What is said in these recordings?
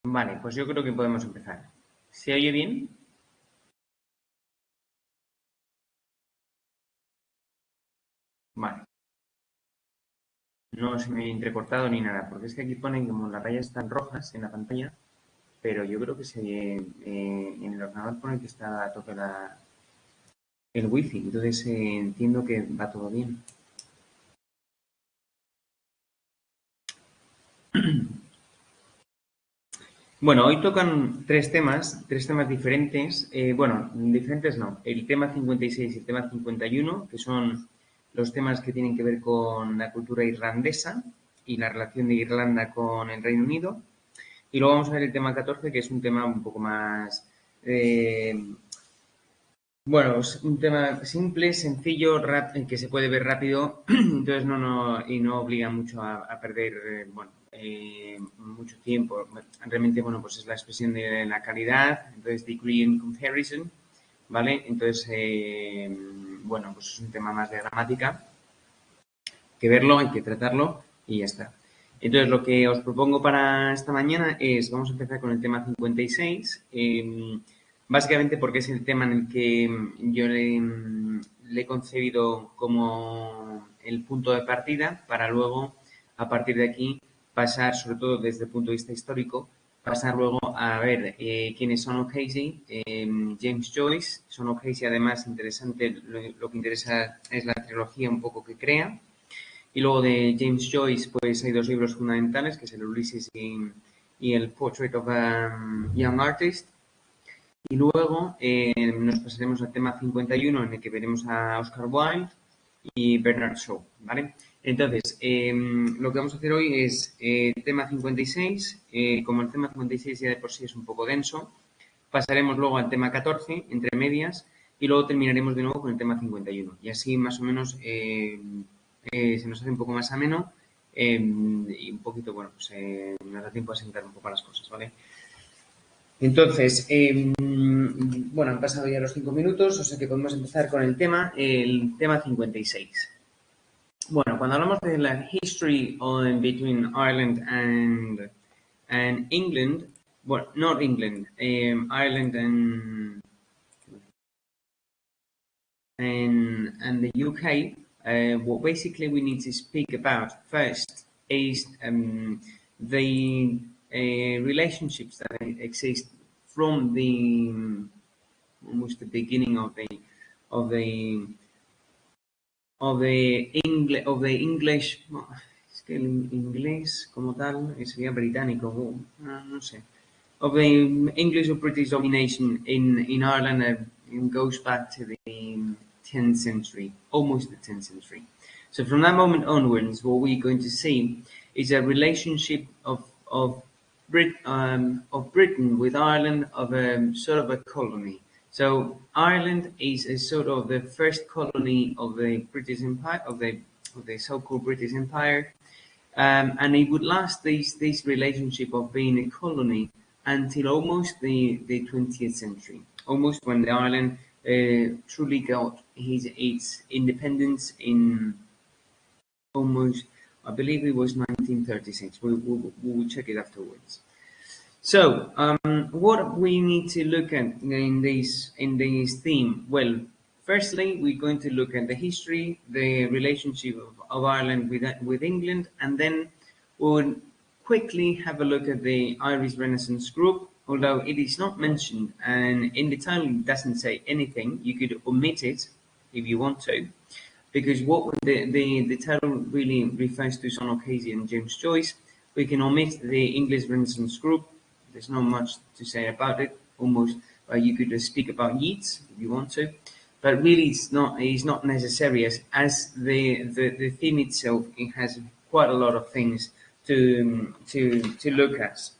Vale, pues yo creo que podemos empezar. ¿Se oye bien? Vale. No se me ha entrecortado ni nada, porque es que aquí ponen como las rayas están rojas en la pantalla, pero yo creo que en el ordenador pone que está a tope el wifi, entonces entiendo que va todo bien. Bueno, hoy tocan tres temas diferentes. Bueno, diferentes no. El tema 56 y el tema 51, que son los temas que tienen que ver con la cultura irlandesa y la relación de Irlanda con el Reino Unido. Y luego vamos a ver el tema 14, que es un tema un poco más, eh, bueno, es un tema simple, sencillo, que se puede ver rápido, entonces y no obliga mucho a perder, bueno, mucho tiempo. Realmente, bueno, pues es la expresión de la calidad, entonces degree in comparison, ¿vale? Entonces, bueno, pues es un tema más de gramática, que verlo, hay que tratarlo y ya está. Entonces, lo que os propongo para esta mañana es, vamos a empezar con el tema 56, básicamente porque es el tema en el que yo le he concebido como el punto de partida para luego, a partir de aquí, pasar, sobre todo desde el punto de vista histórico, pasar luego a ver quiénes son O'Casey, James Joyce. Son O'Casey, además, interesante, lo que interesa es la trilogía un poco que crea. Y luego de James Joyce, pues hay dos libros fundamentales, que es el Ulysses y el Portrait of a Young Artist. Y luego nos pasaremos al tema 51, en el que veremos a Oscar Wilde y Bernard Shaw, ¿vale? Entonces, lo que vamos a hacer hoy es tema 56. Como el tema 56 ya de por sí es un poco denso, pasaremos luego al tema 14, entre medias, y luego terminaremos de nuevo con el tema 51. Y así más o menos se nos hace un poco más ameno y un poquito, bueno, pues nos da tiempo a sentar un poco las cosas, ¿vale? Entonces, bueno, han pasado ya los 5 minutos, o sea que podemos empezar con el tema 56. Bueno, cuando hablamos de la history between Ireland and England, well, not England, Ireland and the UK, what basically we need to speak about first is the relationships that exist from the almost the beginning of the of the English. Es que el inglés como tal sería británico, no sé. Of the English or British domination in Ireland goes back to the 10th century, almost the 10th century. So from that moment onwards, what we're going to see is a relationship of Britain with Ireland, of a sort of a colony. So Ireland is a sort of the first colony of the British Empire, of the so-called British Empire, and it would last this relationship of being a colony until almost the 20th century, almost when the Ireland truly got its independence in almost, I believe it was 1936. We will check it afterwards. So, what we need to look at in this theme? Well, firstly, we're going to look at the history, the relationship of Ireland with England, and then we'll quickly have a look at the Irish Renaissance group. Although it is not mentioned, and in the title it doesn't say anything, you could omit it if you want to, because what the title really refers to Son O'Casey and James Joyce. We can omit the English Renaissance group. There's not much to say about it. Almost, you could speak about Yeats if you want to, but really it's not necessary as the theme itself, it has quite a lot of things to look at.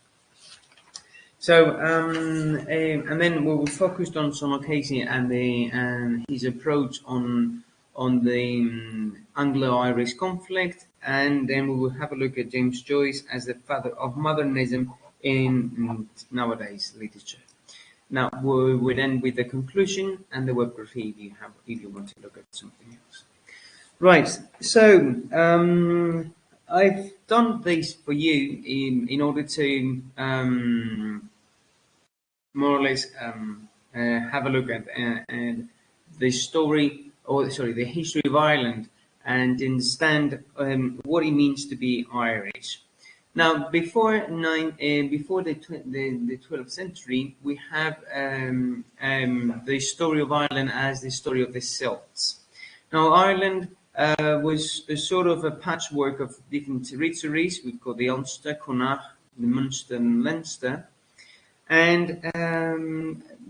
So, and then we will focus on Son O'Casey and his approach on the Anglo-Irish conflict, and then we will have a look at James Joyce as the father of modernism in nowadays literature. Now we will end with the conclusion and the bibliography if you want to look at something else. Right. So I've done this for you in order to more or less have a look at the story, or sorry, the history of Ireland, and understand what it means to be Irish. Now, before the 12th century, we have the story of Ireland as the story of the Celts. Now, Ireland was a sort of a patchwork of different territories. We've got the Ulster, Connacht, the Munster, and Leinster. And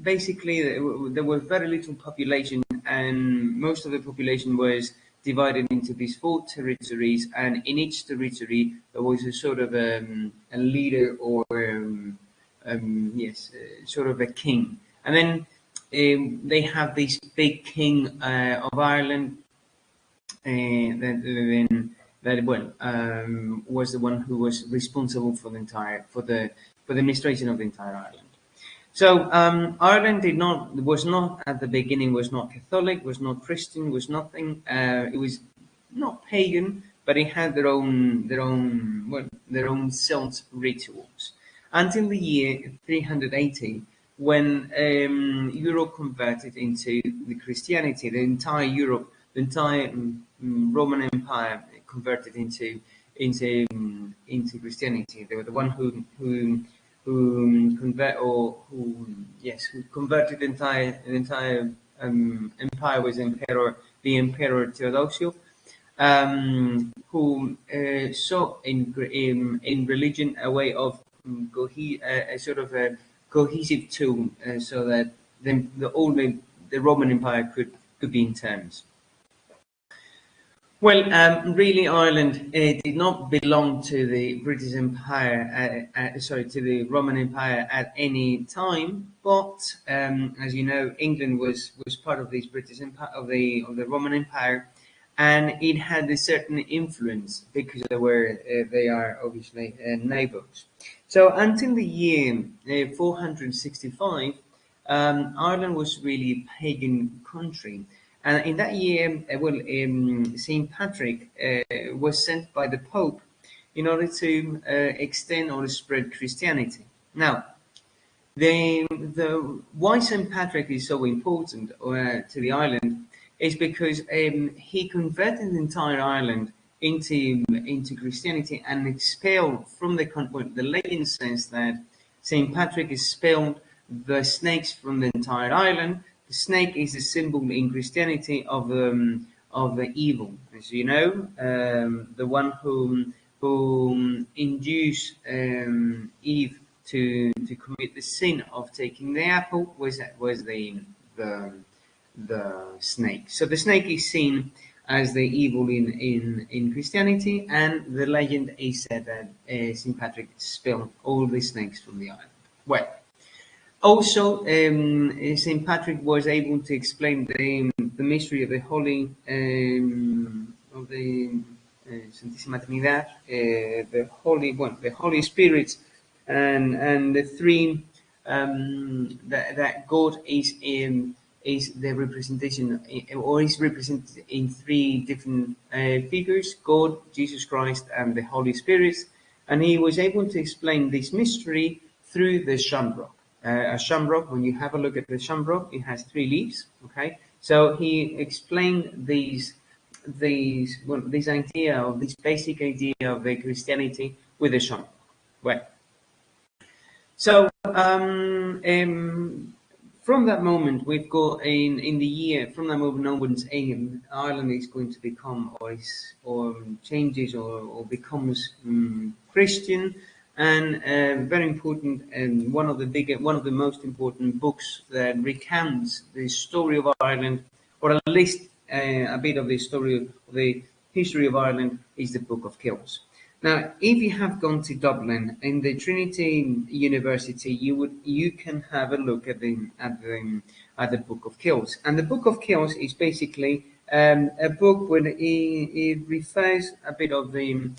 basically, there was very little population, and most of the population was divided into these 4 territories. And in each territory, there was a sort of a leader, or sort of a king. And then they have this big king of Ireland was the one who was responsible for the administration of the entire island. So Ireland was not at the beginning, was not Catholic, was not Christian, was nothing. It was not pagan, but it had their own Celt rituals until the year 380, when Europe converted into the Christianity. The entire Europe, the entire Roman Empire converted into Christianity. They were the one who converted the entire empire was the Emperor Theodosius, who saw in religion a way of a sort of a cohesive tool, so that the Roman Empire could be in terms. Well, really, Ireland did not belong to the British Empire, to the Roman Empire at any time. But as you know, England was part of this British Empire, of the Roman Empire, and it had a certain influence because they are obviously neighbours. So until the year 465, Ireland was really a pagan country. And in that year, Saint Patrick was sent by the Pope in order to extend or spread Christianity. Now, why Saint Patrick is so important to the island is because he converted the entire island into Christianity and expelled from the country. The legend says that Saint Patrick expelled the snakes from the entire island. The snake is a symbol in Christianity of the evil, as you know, the one who induced Eve to commit the sin of taking the apple was the snake. So the snake is seen as the evil in Christianity, and the legend is said that St. Patrick expelled all the snakes from the island. Well, also, Saint Patrick was able to explain the mystery of the Santísima Trinidad, the Holy Spirit, and the three that God is the representation, or is represented in 3 different figures: God, Jesus Christ, and the Holy Spirit. And he was able to explain this mystery through the shamrock. A shamrock, when you have a look at the shamrock, it has 3 leaves. Okay, so he explained this basic idea of the Christianity with the shamrock. Well, so from that moment, we've got from that moment onwards, Ireland is going to become or changes or becomes Christian. And very important, and one of the most important books that recounts the story of Ireland, or at least a bit of the story of the history of Ireland, is the Book of Kells. Now, if you have gone to Dublin in the Trinity University, you can have a look at the Book of Kells. And the Book of Kells is basically a book where it refers a bit of the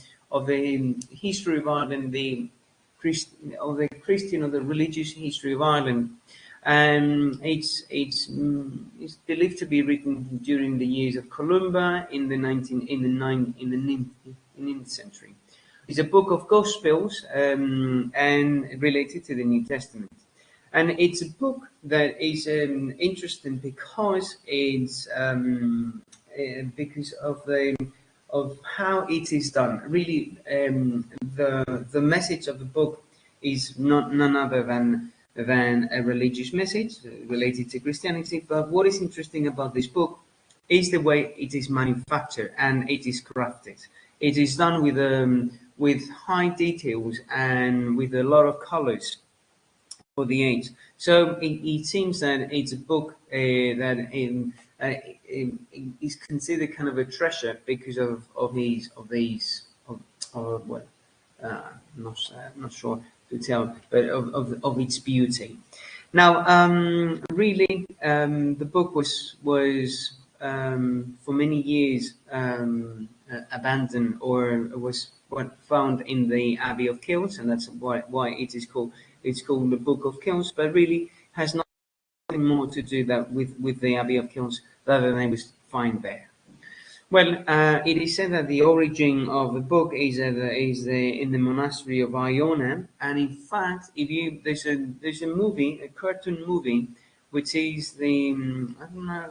history of Ireland, the Christian or the religious history of Ireland. It's believed to be written during the years of Columba in the 9th century. It's a book of Gospels and related to the New Testament. And it's a book that is interesting because of how it is done. Really, the message of the book is none other than a religious message related to Christianity. But what is interesting about this book is the way it is manufactured and it is crafted. It is done with high details and with a lot of colors for the age. So it seems that it's a book that is considered kind of a treasure because of well, not sure to tell, but of its beauty. Now, really, the book was for many years abandoned, or was found in the Abbey of Kells, and that's why it's called the Book of Kells, but really has nothing more to do that with the Abbey of Kells rather than it was found there. Well, it is said that the origin of the book is in the monastery of Iona, and in fact, there's a movie, a cartoon movie, which is I don't know,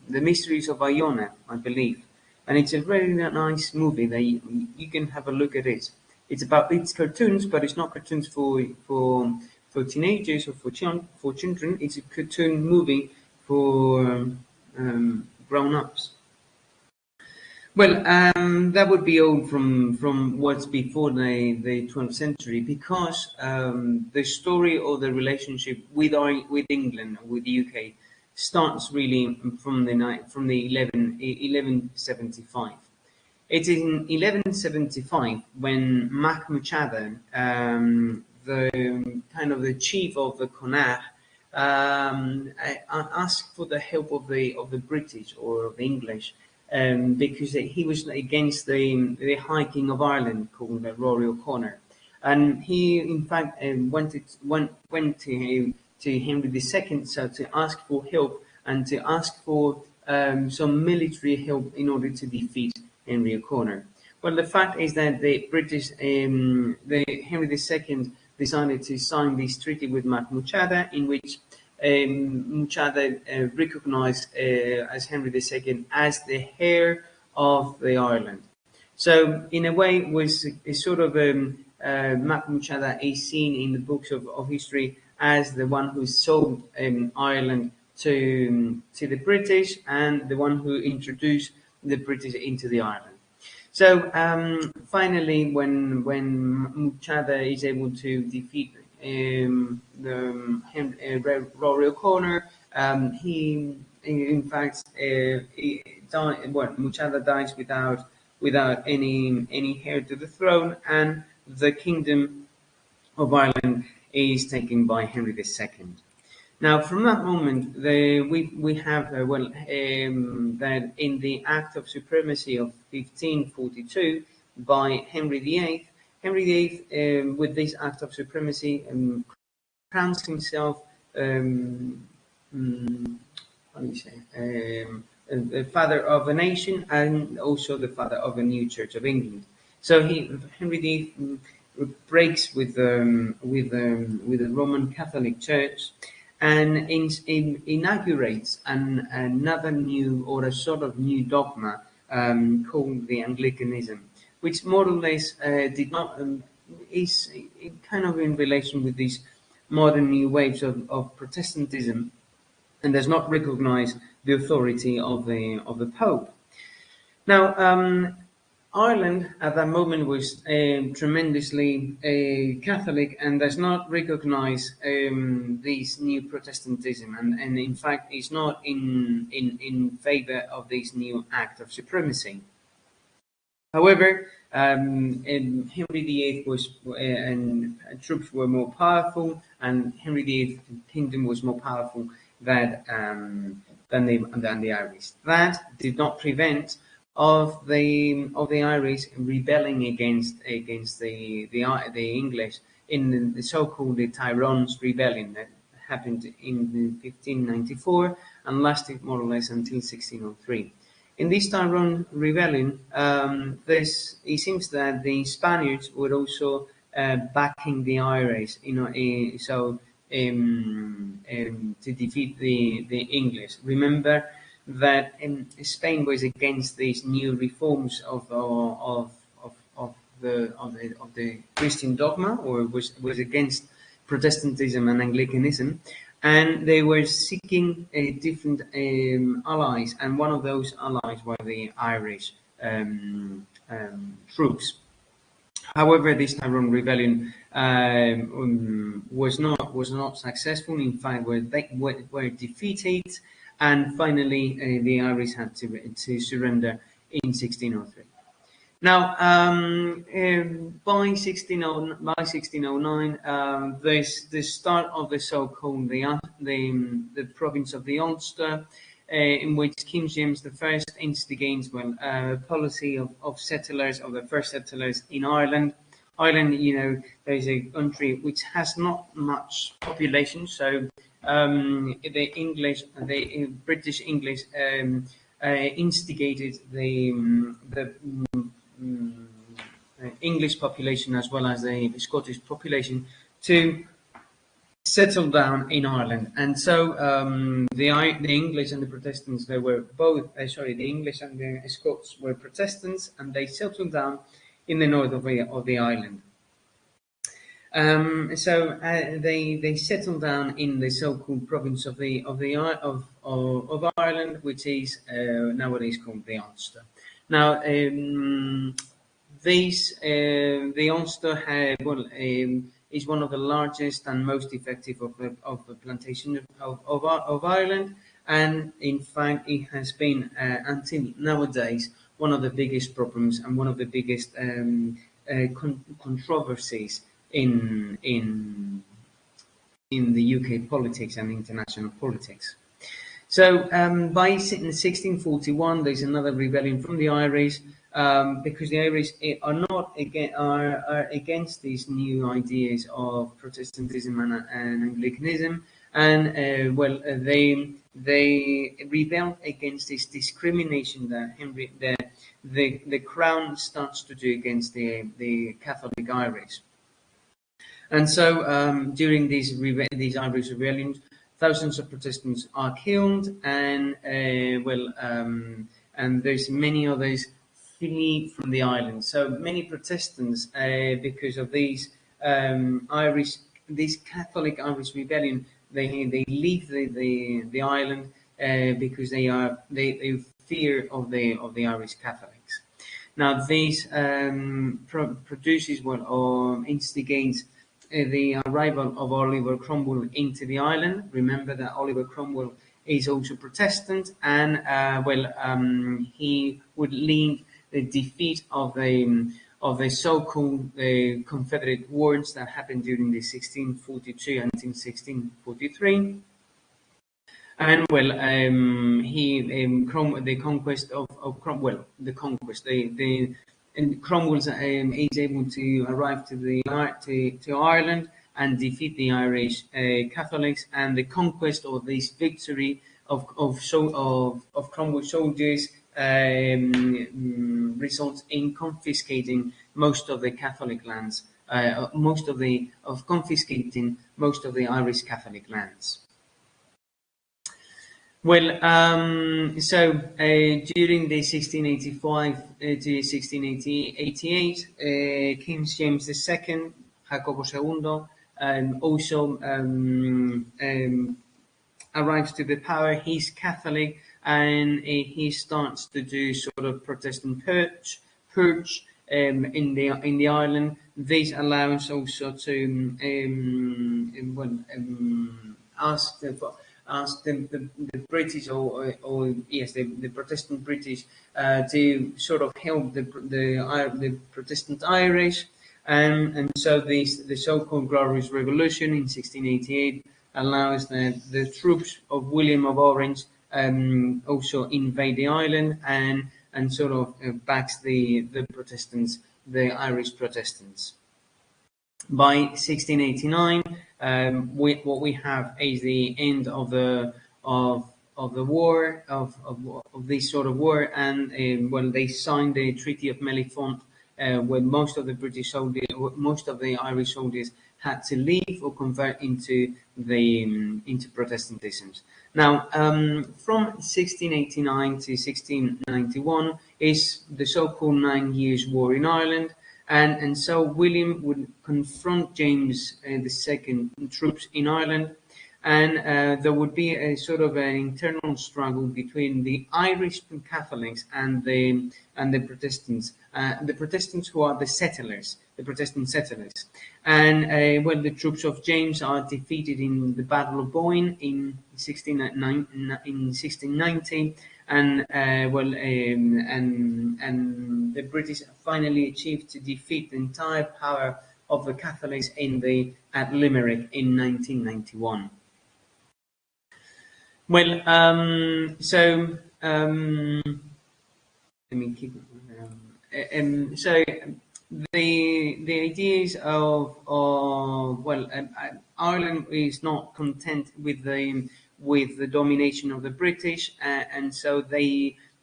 the Mysteries of Iona, I believe, and it's a very nice movie that you can have a look at it. It's cartoons, but it's not cartoons for teenagers or for children. It's a cartoon movie for grown-ups. Well, that would be all from what's before the 12th century, because the story of the relationship with England, with the UK, starts really from the 1175. It is in 1175 when Mac Muchada, the chief of the Connacht, asked for the help of the British or of the English, because he was against the High King of Ireland called Rory O'Connor, and he in fact went to Henry II, so to ask for help and to ask for some military help in order to defeat Henry O'Connor. Well, the fact is that the British, the Henry II decided to sign this treaty with Mac Muchada, in which Muchada recognized as Henry II as the heir of the Ireland. So, in a way, was a sort of Mac Muchada is seen in the books of history as the one who sold Ireland to the British and the one who introduced the British into the Ireland. So finally, when Muchada is able to defeat Rory O'Connor, he in fact Muchada dies without any heir to the throne, and the kingdom of Ireland is taken by Henry II. Now, from that moment, we have that in the Act of Supremacy of 1542 by Henry VIII, Henry VIII, with this Act of Supremacy, crowns himself, how do you say, the father of a nation and also the father of a new Church of England. So Henry VIII breaks with the Roman Catholic Church and inaugurates another new, or a sort of new dogma called the Anglicanism, which more or less did not is kind of in relation with these modern new waves of Protestantism, and does not recognize the authority of the Pope. Now, Ireland at that moment was tremendously Catholic and does not recognize this new Protestantism, and in fact is not in favor of this new Act of Supremacy. However, Henry VIII and troops were more powerful, and Henry VIII's kingdom was more powerful than the Irish. That did not prevent of the Irish rebelling against the English in the so-called Tyrone's Rebellion that happened in 1594 and lasted more or less until 1603. In this Tyrone rebellion, it seems that the Spaniards were also backing the Irish, to defeat the English. Remember that Spain was against these new reforms of the Christian dogma, or was against Protestantism and Anglicanism, and they were seeking different allies, and one of those allies were the Irish troops. However, this Tyrone rebellion was not successful. In fact, were defeated, and finally the Irish had to surrender in 1603. Now, by 1609, there's the start of the so-called the province of the Ulster, in which King James I instigates a policy of settlers, of the first settlers in Ireland. Ireland, is a country which has not much population, so the British English instigated the English population as well as the Scottish population to settle down in Ireland, and so the English and the Protestants, they were both the English and the Scots were Protestants, and they settled down in the north of the island. They settled down in the so-called province of Ireland, which is nowadays called the Ulster. Now, the Ulster is one of the largest and most effective of the plantation of Ireland, and in fact it has been until nowadays one of the biggest problems and one of the biggest controversies in the UK politics and international politics. So by 1641, there's another rebellion from the Irish, because the Irish are against these new ideas of Protestantism and Anglicanism, and they rebel against this discrimination that the Crown starts to do against the Catholic Irish. And so during these Irish rebellions, thousands of Protestants are killed, and and there's many others flee from the island. So many Protestants, because of these Catholic Irish rebellion, they leave the island because they fear of the Irish Catholics. Now this produces or instigates the arrival of Oliver Cromwell into the island. Remember that Oliver Cromwell is also Protestant, and he would lead the defeat of the so-called Confederate wars that happened during the 1642 and 1643. And Cromwell is able to arrive to Ireland and defeat the Irish Catholics, and the conquest or this victory of Cromwell soldiers results in confiscating most of the Catholic lands, confiscating most of the Irish Catholic lands. Well, during the 1685 to 1688, King James II, Jacobo II, also arrives to the power. He's Catholic, and he starts to do sort of Protestant purge in the island. This allows also to ask the British the Protestant British to sort of help the Protestant Irish, and so the so-called Glorious Revolution in 1688 allows the troops of William of Orange also invade the island and sort of backs the Protestants, the Irish Protestants. By 1689, what we have is the end of the war of this sort of war, and well, they signed the Treaty of Mellifont, where most of the British soldiers, most of the Irish soldiers had to leave or convert into Protestantism. Now, from 1689 to 1691 is the so-called 9 Years' War in Ireland, and so William would confront James II troops in Ireland, and there would be a sort of an internal struggle between the Irish Catholics and the Protestants, who are the settlers, the Protestant settlers. And when the troops of James are defeated in the Battle of Boyne in 1690, and the British finally achieved to defeat the entire power of the Catholics at Limerick in 1991. Well, let me keep. So the ideas of Ireland is not content with the domination of the British, and so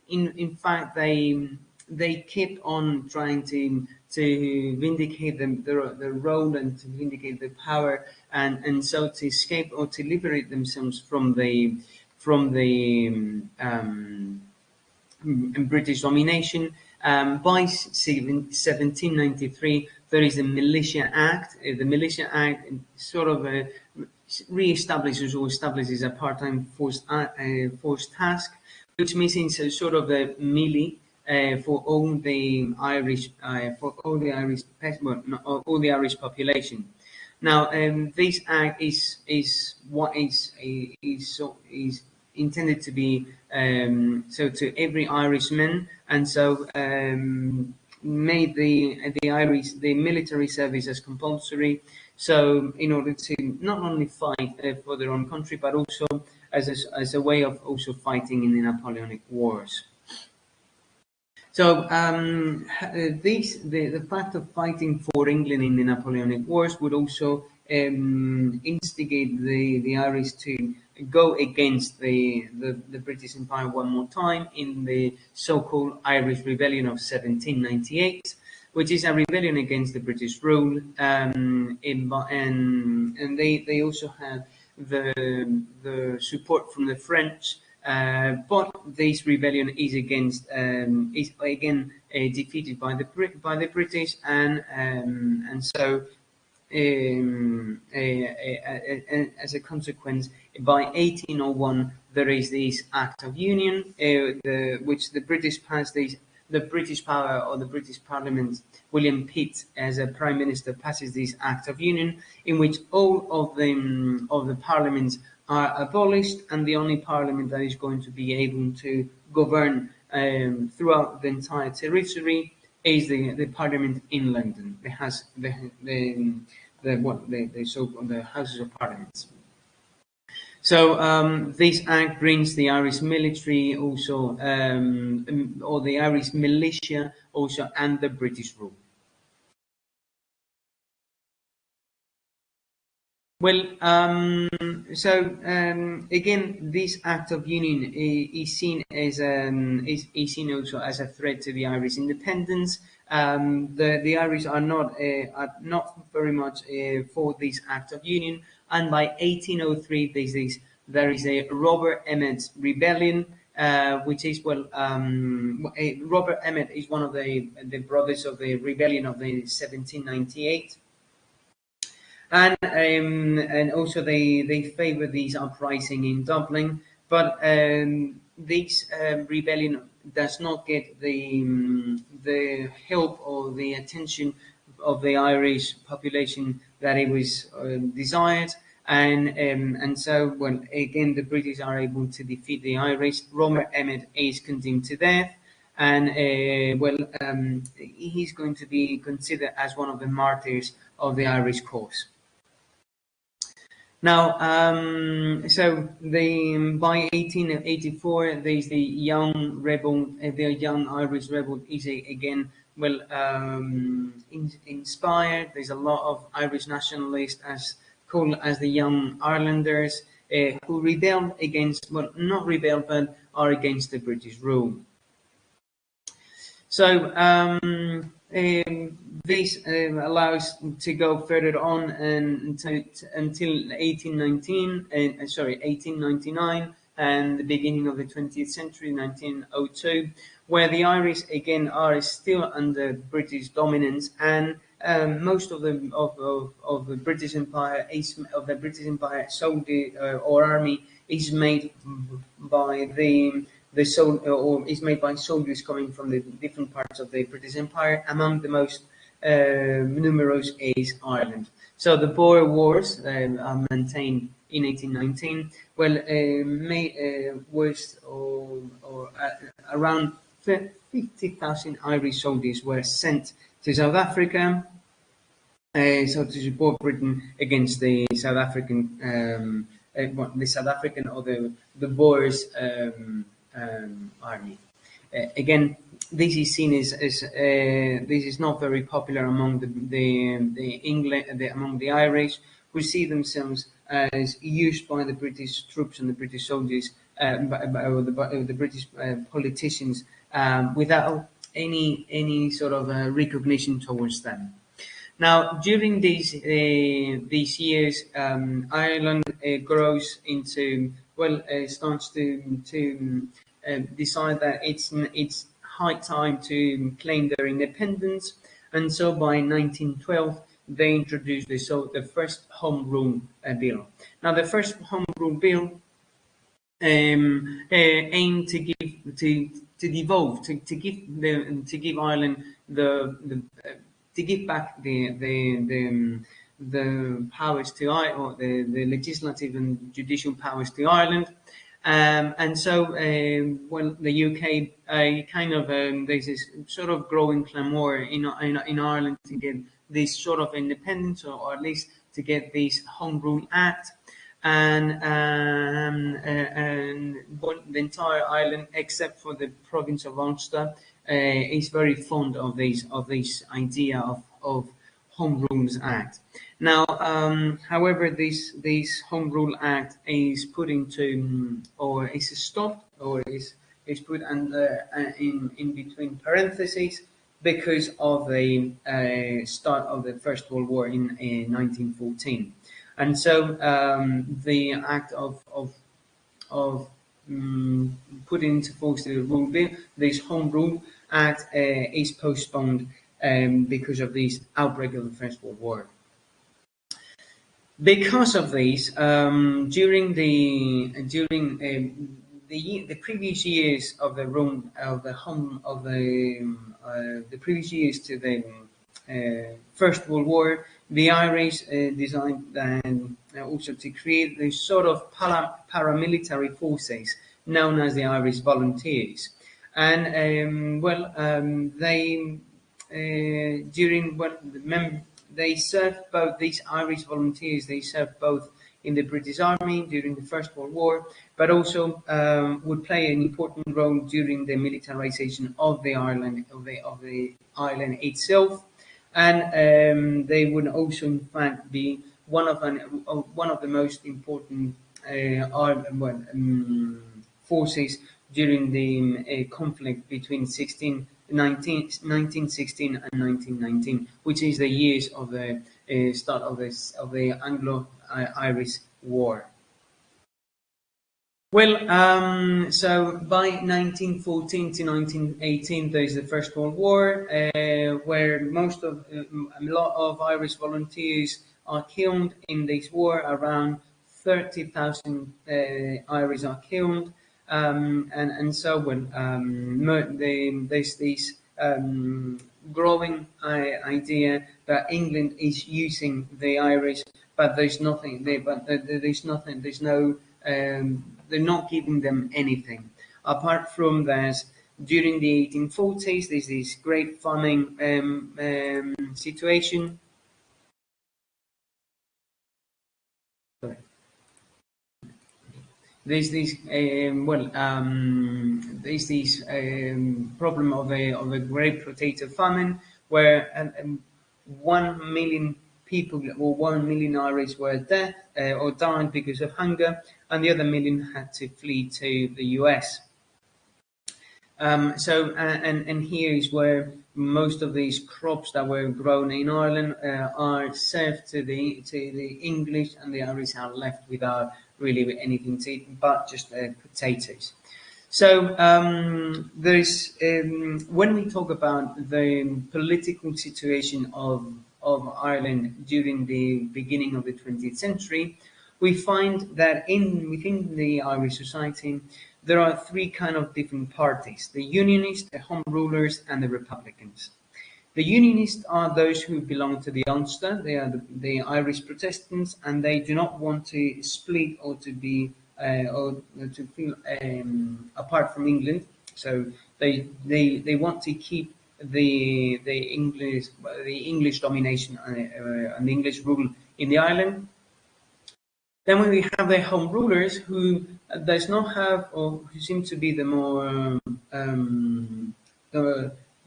in fact they kept on trying to vindicate the role and to vindicate the power, and so to escape or to liberate themselves from the British domination. By 1793, there is the Militia Act. The Militia Act sort of re-establishes or establishes a part-time force task, which means it's a sort of a melee for all the Irish population. Now, this act is intended to be so to every Irishman, and so made the military service as compulsory. So in order to not only fight for their own country, but also as a way of also fighting in the Napoleonic Wars. So the fact of fighting for England in the Napoleonic Wars would also instigate the Irish to go against the British Empire one more time in the so-called Irish Rebellion of 1798, which is a rebellion against the British rule, and they also had the support from the French. But this rebellion is again defeated by the British, and so as a consequence, by 1801 there is this Act of Union, which the British passed. The British power, or the British Parliament, William Pitt as a Prime Minister, passes this Act of Union, in which all of the parliaments are abolished, and the only parliament that is going to be able to govern throughout the entire territory is the parliament in London. It has the Houses of Parliament. So this act brings the Irish military also, or the Irish militia also, under British rule. Well, again, this Act of Union is seen also as a threat to the Irish independence. The Irish are not very much for this Act of Union, and by 1803 there is a Robert Emmet rebellion, which is Robert Emmet is one of the brothers of the rebellion of the 1798. And also they favor these uprising in Dublin, but this rebellion does not get the help or the attention of the Irish population that it was desired, and so when again the British are able to defeat the Irish, Robert Emmet is condemned to death. And he's going to be considered as one of the martyrs of the Irish cause. Now, by 1884, there's the young rebel, the young Irish rebel is again inspired. There's a lot of Irish nationalists called as the Young Irelanders. who rebelled against, well, not rebelled, but are against the British rule. So this allows to go further on until 1899 and the beginning of the 20th century, 1902, where the Irish again are still under British dominance, and most of the British Empire soldier or army is made by or is made by soldiers coming from the different parts of the British Empire. Among the most numerous is Ireland. So the Boer Wars are maintained in 1819. Well, around 50,000 Irish soldiers were sent to South Africa, so to support Britain against the South African, or the Boers army. Again, this is seen as this is not very popular among among the Irish, who see themselves as used by the British troops and the British soldiers, or the British politicians, without any sort of recognition towards them. Now, during these years, Ireland grows into, starts to decide that it's high time to claim their independence, and so by 1912 they introduced the first Home Rule Bill. Now, the first Home Rule Bill aimed to give Ireland to give back the powers to Ireland, or the legislative and judicial powers to Ireland. And so, the UK there's this sort of growing clamour in Ireland to get this sort of independence, or at least to get this Home Rule Act. And the entire island, except for the province of Ulster, is very fond of this idea of Home Rules Act. Now, however, this Home Rule Act is put into, or is stopped, or is put under in between parentheses because of the start of the First World War in 1914. And so the act of putting into force the rule bill, this Home Rule Act, is postponed because of this outbreak of the First World War. Because of this, during the previous years of the previous years to the First World War, the Irish designed also to create this sort of paramilitary forces known as the Irish Volunteers, and they served both, these Irish Volunteers. They served both in the British Army during the First World War, but also would play an important role during the militarization of the island itself. And they would also, in fact, be one of the most important forces during the conflict between 1916 and 1919, which is the years of the start of the Anglo-Irish War. Well, so by 1914 to 1918, there is the First World War, where a lot of Irish volunteers are killed in this war. Around 30,000 Irish are killed, and so there's this growing idea that England is using the Irish, but there's nothing. They're not giving them anything. Apart from that, during the 1840s, there's this great famine situation. Sorry. There's this problem of a great potato famine, where 1 million people, or 1 million Irish were dead or died because of hunger, and the other million had to flee to the US. And here is where most of these crops that were grown in Ireland are served to the English, and the Irish are left without really anything to eat but just potatoes. So there's when we talk about the political situation of Ireland during the beginning of the 20th century, we find that within the Irish society there are three kind of different parties: the Unionists, the Home Rulers, and the Republicans. The Unionists are those who belong to the Ulster. They are the Irish Protestants, and they do not want to split or to be or to feel apart from England. So they want to keep the English domination and the English rule in the island. Then we have the Home Rulers, who does not have, or who seem to be the more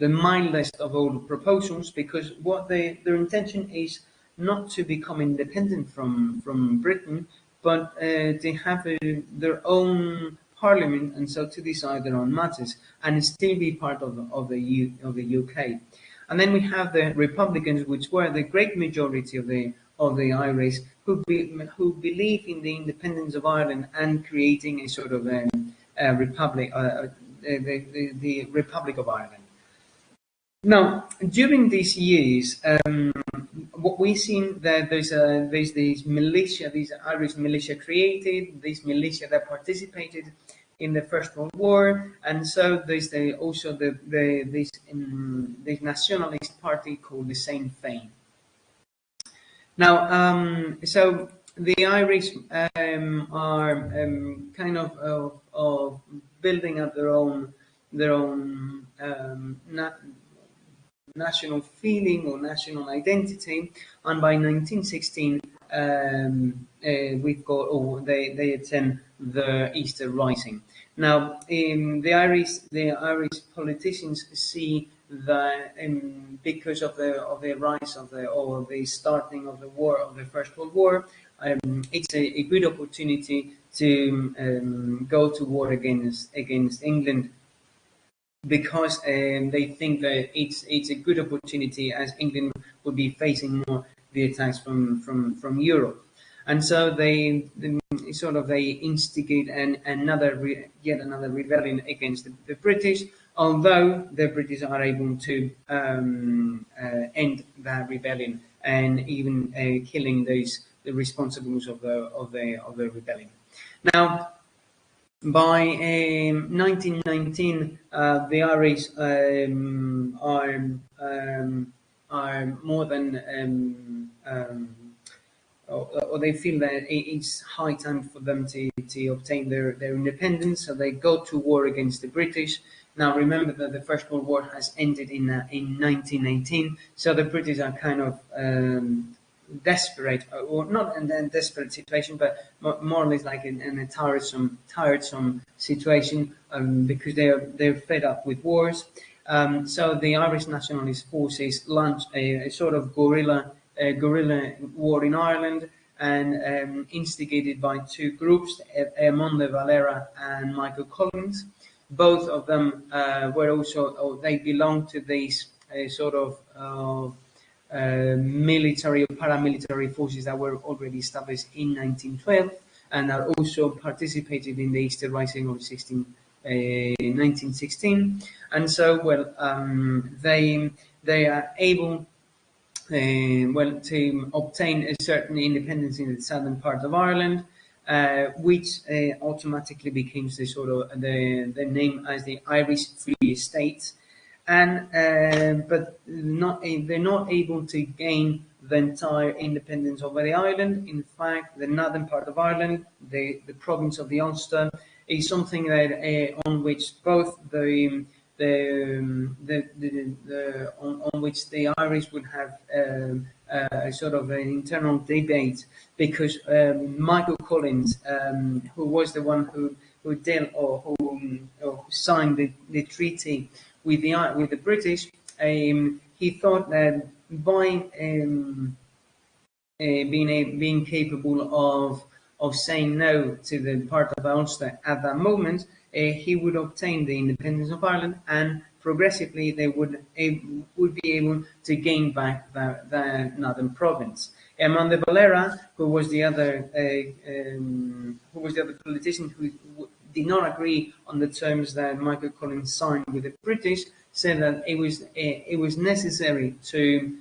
the mildest of all proposals, because what their intention is not to become independent from Britain, but they have their own parliament, and so to decide their own matters and still be part of the UK. And then we have the Republicans, which were the great majority of the Irish, who believe in the independence of Ireland and creating a sort of a republic, the Republic of Ireland. Now, during these years, what we've seen that there's these militia, these Irish militia created, these militia that participated in the First World War, and so there's also this nationalist party called the Sinn Féin. Now, so the Irish are kind of building up their own national feeling or national identity, and by 1916 we've got, they attend the Easter Rising. Now, the Irish politicians see that because of the rise of the starting of the war, of the First World War, it's a good opportunity to go to war against England, because they think that it's a good opportunity, as England would be facing more the attacks from Europe. And so they instigate yet another rebellion against the British, although the British are able to end that rebellion and even killing the responsibles of the rebellion. Now, by 1919, the Irish are more than or they feel that it's high time for them to obtain their independence, so they go to war against the British. Now, remember that the First World War has ended in 1918, so the British are kind of desperate, or not in a desperate situation, but more or less like in a tiresome situation, because they're fed up with wars. So the Irish nationalist forces launched a sort of guerrilla war in Ireland, and instigated by two groups, Eamon de Valera and Michael Collins. Both of them were also, they belonged to these sort of military or paramilitary forces that were already established in 1912, and are also participated in the Easter Rising of 1916. And so, they are able to obtain a certain independence in the southern part of Ireland, which automatically becomes the sort of the name as the Irish Free States. And but they're not able to gain the entire independence over the island. In fact, the northern part of Ireland, the province of the Ulster, is something that on which both on which the Irish would have a sort of an internal debate, because Michael Collins, who was the one who dealt or who signed the treaty with the British, he thought that by being capable of saying no to the part of Ulster at that moment, he would obtain the independence of Ireland, and progressively they would be able to gain back the northern province. Among the Valera, who was the other politician who did not agree on the terms that Michael Collins signed with the British, said that it was necessary to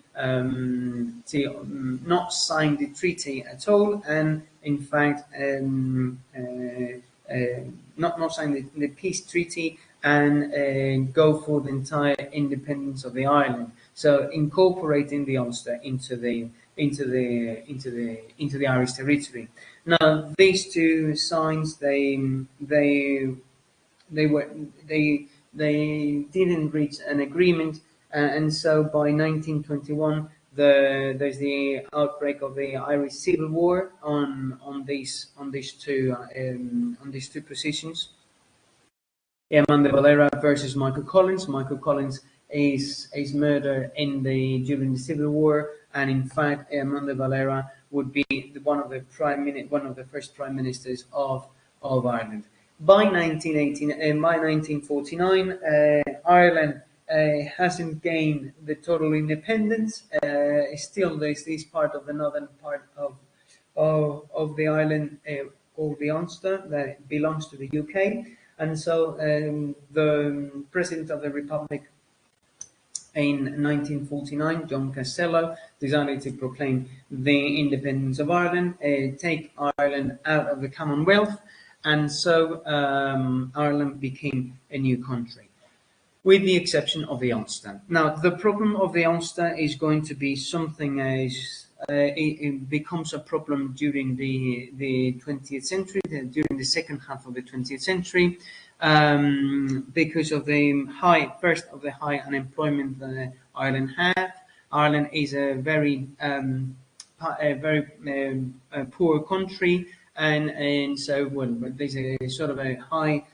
not sign the treaty at all, and in fact not sign the peace treaty, and go for the entire independence of the island. So incorporating the Ulster into the Irish territory. Now these two signs they didn't reach an agreement, and so by 1921 there's the outbreak of the Irish Civil War on these two positions. Amanda Valera versus Michael Collins. Michael Collins is murdered during the Civil War, and in fact Amanda Valera would be one of the first prime ministers of Ireland. By 1949, Ireland hasn't gained the total independence. Still, there's this part of the northern part of the island called the Ulster that belongs to the UK. And so the President of the Republic in 1949, John Castello, decided to proclaim the independence of Ireland, take Ireland out of the Commonwealth, and so Ireland became a new country, with the exception of the Ulster. Now, the problem of the Ulster is going to be something it becomes a problem during the 20th century, during the second half of the 20th century, because of the high unemployment that Ireland had. Ireland is a very poor country, and so there's a sort of a high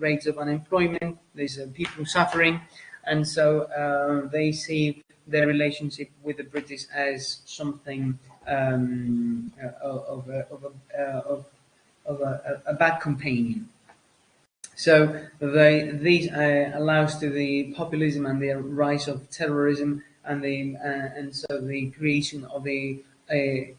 rates of unemployment. There's people suffering, and so they see their relationship with the British as something of a bad companion. So these allows to the populism and the rise of terrorism, and so the creation of the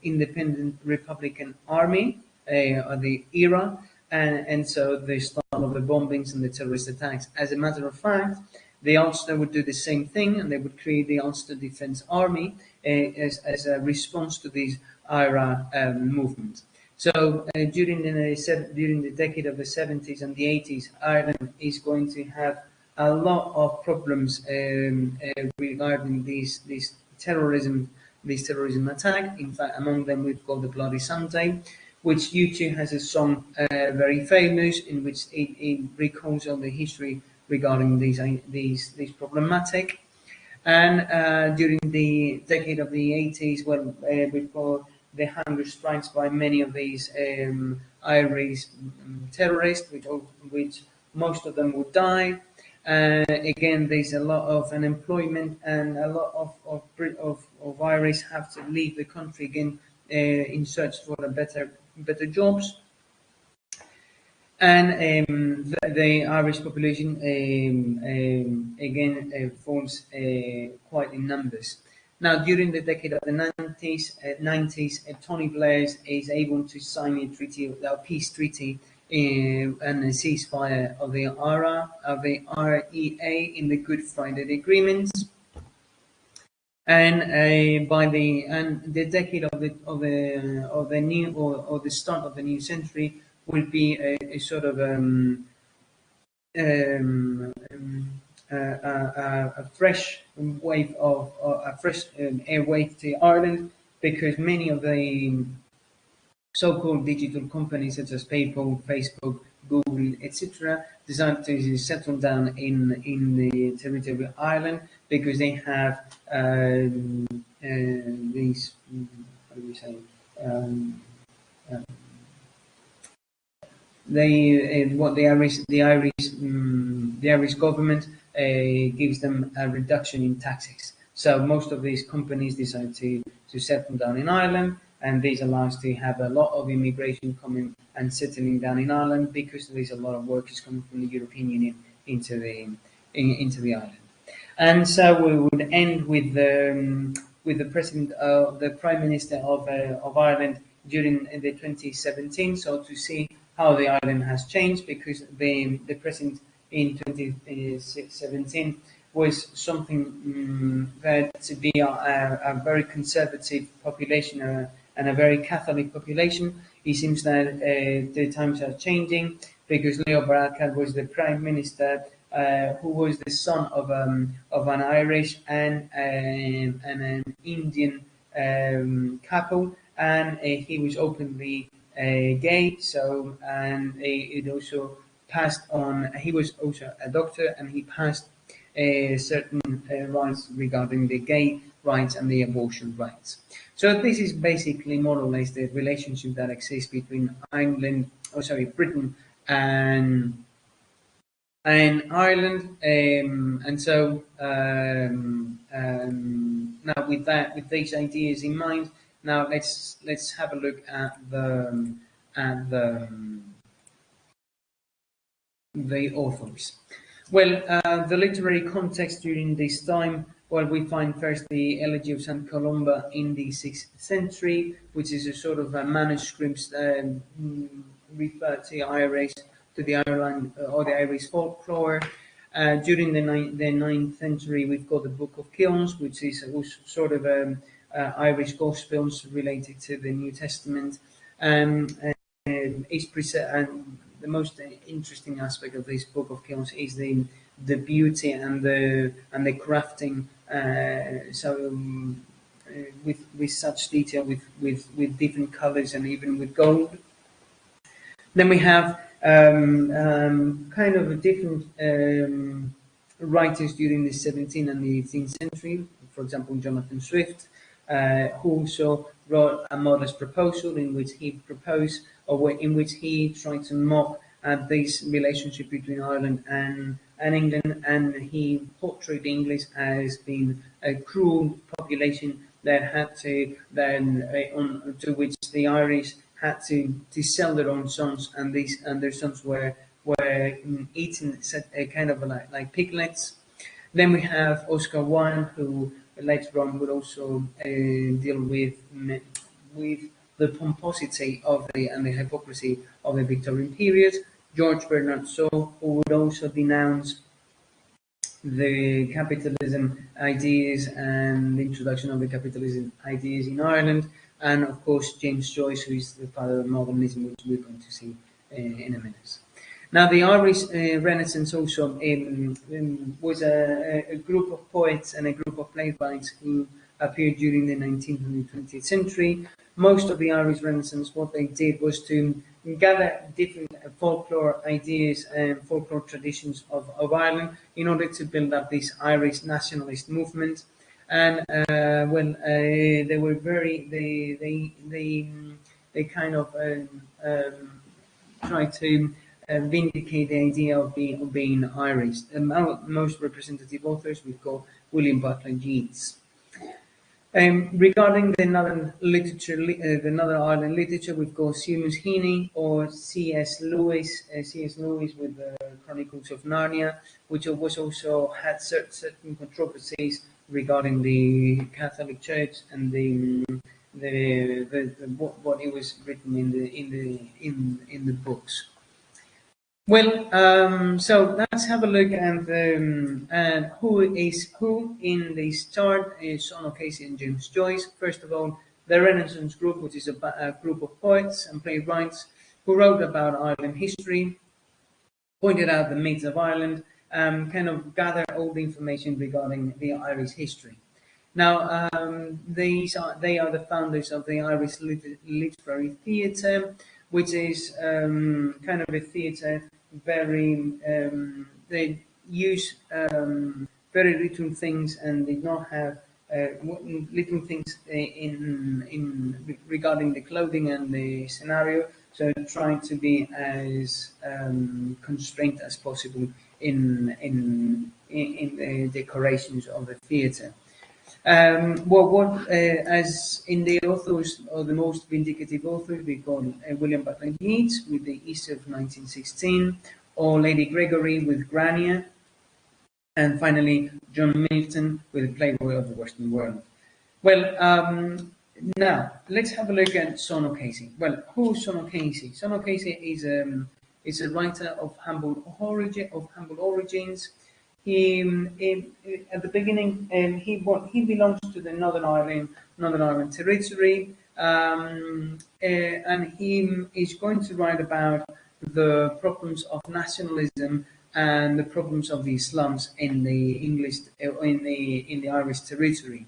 independent Republican Army of the era, and so the start of the bombings and the terrorist attacks. As a matter of fact, the Ulster would do the same thing, and they would create the Ulster Defence Army as a response to this IRA movement. So during the decade of the 70s and the 80s, Ireland is going to have a lot of problems regarding these terrorism attack. In fact, among them we've got the Bloody Sunday, which U2 has a song very famous in which it recalls all the history regarding these problematic. And during the decade of the 80s, before the hunger strikes by many of these Irish terrorists, which most of them would die. Again, there's a lot of unemployment, and a lot of Irish have to leave the country again in search for better jobs. And the Irish population again falls quite in numbers. Now, during the decade of the 90s, Tony Blair is able to sign a peace treaty and a ceasefire of the REA in the Good Friday Agreement. And by the decade of the start of the new century will be a sort of a fresh wave air wave to Ireland, because many of the so-called digital companies such as PayPal, Facebook, Google, etc., decided to settle down in the territory of Ireland, because they have these, how do we say, the Irish government gives them a reduction in taxes. So most of these companies decide to settle down in Ireland, and this allows to have a lot of immigration coming and settling down in Ireland because there's a lot of workers coming from the European Union into the island. And so we would end with the president, the prime minister of Ireland during the 2017. So to see how the island has changed, because the president in 2017 was something that to be a very conservative population and a very Catholic population. It seems that the times are changing, because Leo Varadkar was the prime minister who was the son of an Irish and an Indian couple, and he was openly gay. So, and it also passed on. He was also a doctor, and he passed certain rights regarding the gay rights and the abortion rights. So this is basically more or less the relationship that exists between Britain and Ireland. And so now with these ideas in mind, now let's have a look at the authors. Well, the literary context during this time, well, we find first the Elegy of St. Columba in the 6th century, which is a sort of a manuscript referred to the Ireland or the Irish folklore. During the 9th century, we've got the Book of Kilns, which is sort of Irish Gospels related to the New Testament. The most interesting aspect of this Book of Kilns is the beauty and the crafting. With such detail, with different colors and even with gold. Then we have kind of a different writers during the 17th and the 18th century. For example, Jonathan Swift, who also wrote a modest proposal in which he proposed, or in which he tried to mock this relationship between Ireland and England, and he portrayed the English as being a cruel population that had to to which the Irish had to sell their own sons, and their sons were eaten kind of like piglets. Then we have Oscar Wilde, who later on would also deal with the pomposity and the hypocrisy of the Victorian period. George Bernard Shaw, who would also denounce the capitalism ideas and the introduction of the capitalism ideas in Ireland, and of course James Joyce, who is the father of modernism, which we're going to see in a minute. Now, the Irish Renaissance also was a group of poets and a group of playwrights who appeared during the 19th and 20th century. Most of the Irish Renaissance, what they did was to gather different folklore ideas and folklore traditions of Ireland in order to build up this Irish nationalist movement. And they were they kind of tried to vindicate the idea of being Irish. The most representative authors, we've got William Butler Yeats. Regarding the Northern literature, the Northern Ireland literature, we've got Seamus Heaney or C.S. Lewis. C.S. Lewis with the Chronicles of Narnia, which was also had certain controversies regarding the Catholic Church and what it was written in the books. Well, so let's have a look at who is who in this chart. Is Sean O'Casey and James Joyce. First of all, the Renaissance group, which is a group of poets and playwrights who wrote about Ireland history, pointed out the myths of Ireland, kind of gathered all the information regarding the Irish history. Now, they are the founders of the Irish Literary Theatre, which is kind of a theatre they use very little things, and they don't have little things in regarding the clothing and the scenario. So trying to be as constrained as possible in the decorations of the theatre. As in the authors, or the most vindicative authors, we call William Butler Yeats with The Easter of 1916, or Lady Gregory with Grania, and finally John Milton with The Playboy of the Western World. Well, now let's have a look at Son O'Casey. Well, who's Son O'Casey? Son O'Casey is a writer of humble origins. He at the beginning, he belongs to the Northern Ireland territory, and he is going to write about the problems of nationalism and the problems of the slums in the in the Irish territory.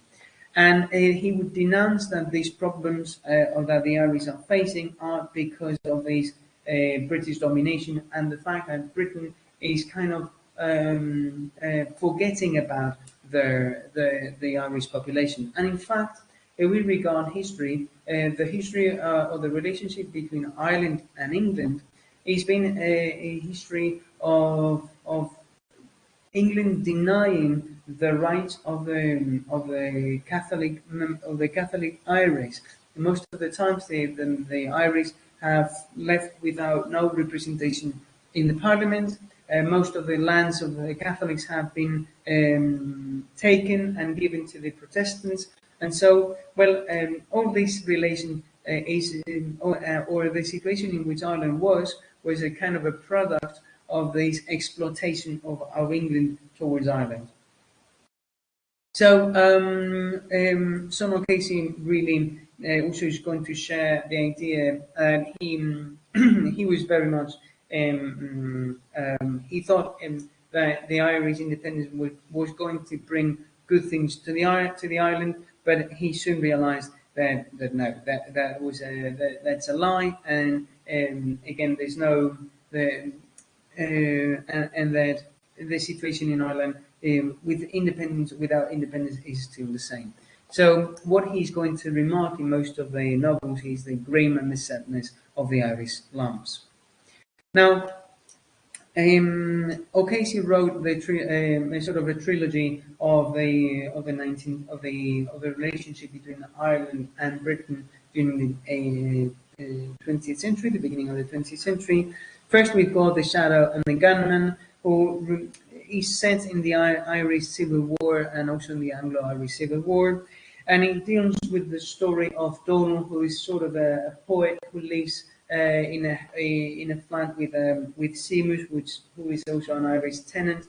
And he would denounce that these problems or that the Irish are facing are because of this British domination and the fact that Britain is kind of forgetting about the Irish population. And in fact, if we regard history, the history or the relationship between Ireland and England has been a history of England denying the rights of the Catholic Irish. Most of the times, the Irish have left without no representation in the Parliament. Most of the lands of the Catholics have been taken and given to the Protestants, and so all this relation or the situation in which Ireland was a kind of a product of this exploitation of England towards Ireland. So Son O'Casey really also is going to share the idea, and he was very much he thought that the Irish independence was going to bring good things to the island, but he soon realised that no, that was that's a lie, and again there's no and that the situation in Ireland with independence, without independence, is still the same. So what he's going to remark in most of the novels is the grim and the sadness of the Irish slums. Now, O'Casey wrote sort of a trilogy of the relationship between Ireland and Britain during the 20th century, the beginning of the 20th century. First, we've got The Shadow and the Gunman, who is set in the Irish Civil War and also in the Anglo-Irish Civil War. And it deals with the story of Donald, who is sort of a poet who lives in a flat with Seamus, who is also an Irish tenant.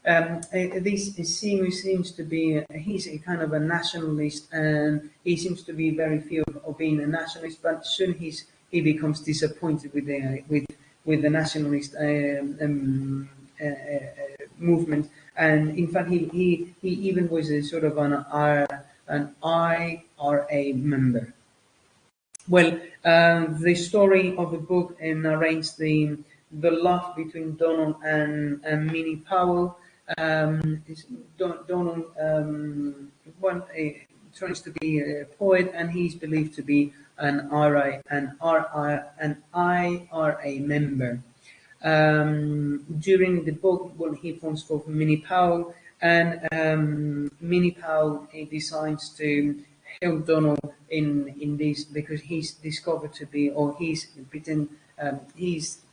This Seamus seems to be, he's a kind of a nationalist, and he seems to be very fear of being a nationalist, but soon he becomes disappointed with the nationalist movement, and in fact he even was a sort of an IRA member. Well, the story of the book narrates the love between Donald and Minnie Powell. Donald tries to be a poet, and he's believed to be an IRA member. During the book, he falls for Minnie Powell, and Minnie Powell decides to help Donald in this because he's discovered to be, or he's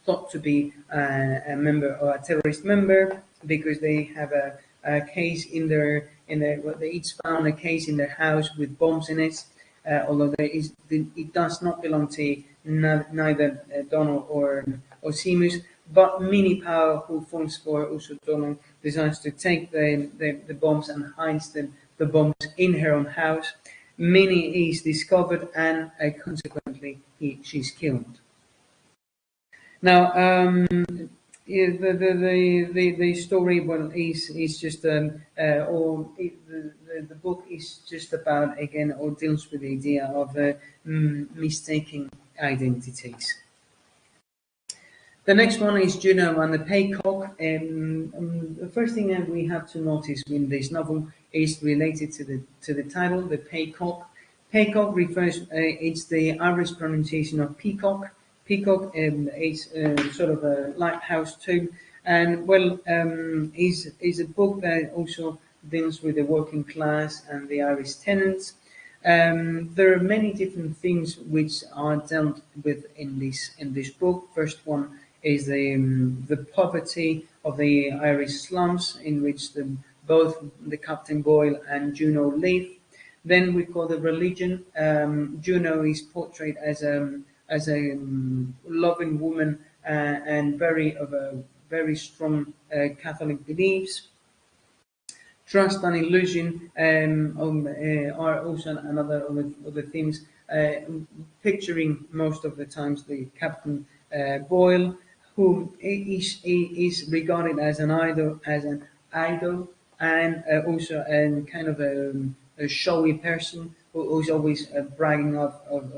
thought to be a member or a terrorist member, because they have a case they each found a case in their house with bombs in it, although it does not belong to neither Donald or Seamus. But Minnie Powell, who falls for also Donald, decides to take the bombs and hides the bombs in her own house. Minnie is discovered, and consequently she's killed. Now, the story is just the book is just about, again, or deals with the idea of mistaking identities. The next one is Juno and the Paycock. The first thing that we have to notice in this novel is related to the title, the Paycock. Paycock refers, it's the Irish pronunciation of peacock. Peacock is sort of a lighthouse too, and is a book that also deals with the working class and the Irish tenants. There are many different things which are dealt with in this book. First one is the poverty of the Irish slums in which both the Captain Boyle and Juno live. Then we call the religion. Juno is portrayed as a loving woman and very strong Catholic beliefs. Trust and illusion are also another of the themes, picturing most of the times the Captain Boyle, who is regarded as an idol, and also a kind of a showy person who's always bragging of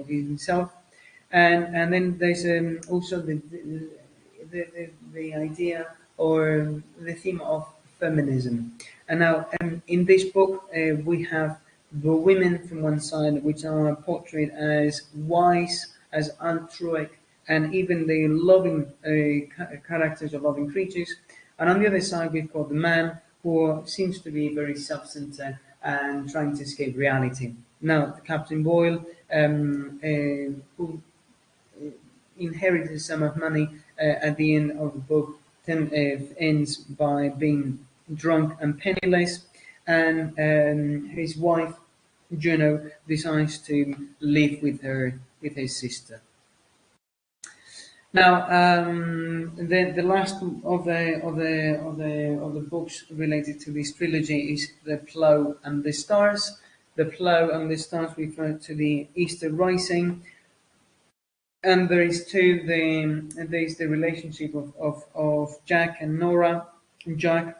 himself. And then there's also the idea or the theme of feminism. And now in this book we have the women from one side, which are portrayed as wise, as altruic, and even the loving characters of loving creatures. And on the other side, we've got the man who seems to be very self-centered and trying to escape reality. Now, Captain Boyle, who inherited a sum of money at the end of the book, ends by being drunk and penniless, and his wife Juno decides to live with his sister. Now, the last of the books related to this trilogy is The Plough and the Stars. The Plough and the Stars refer to the Easter Rising. And there is the relationship of Jack and Nora. Jack,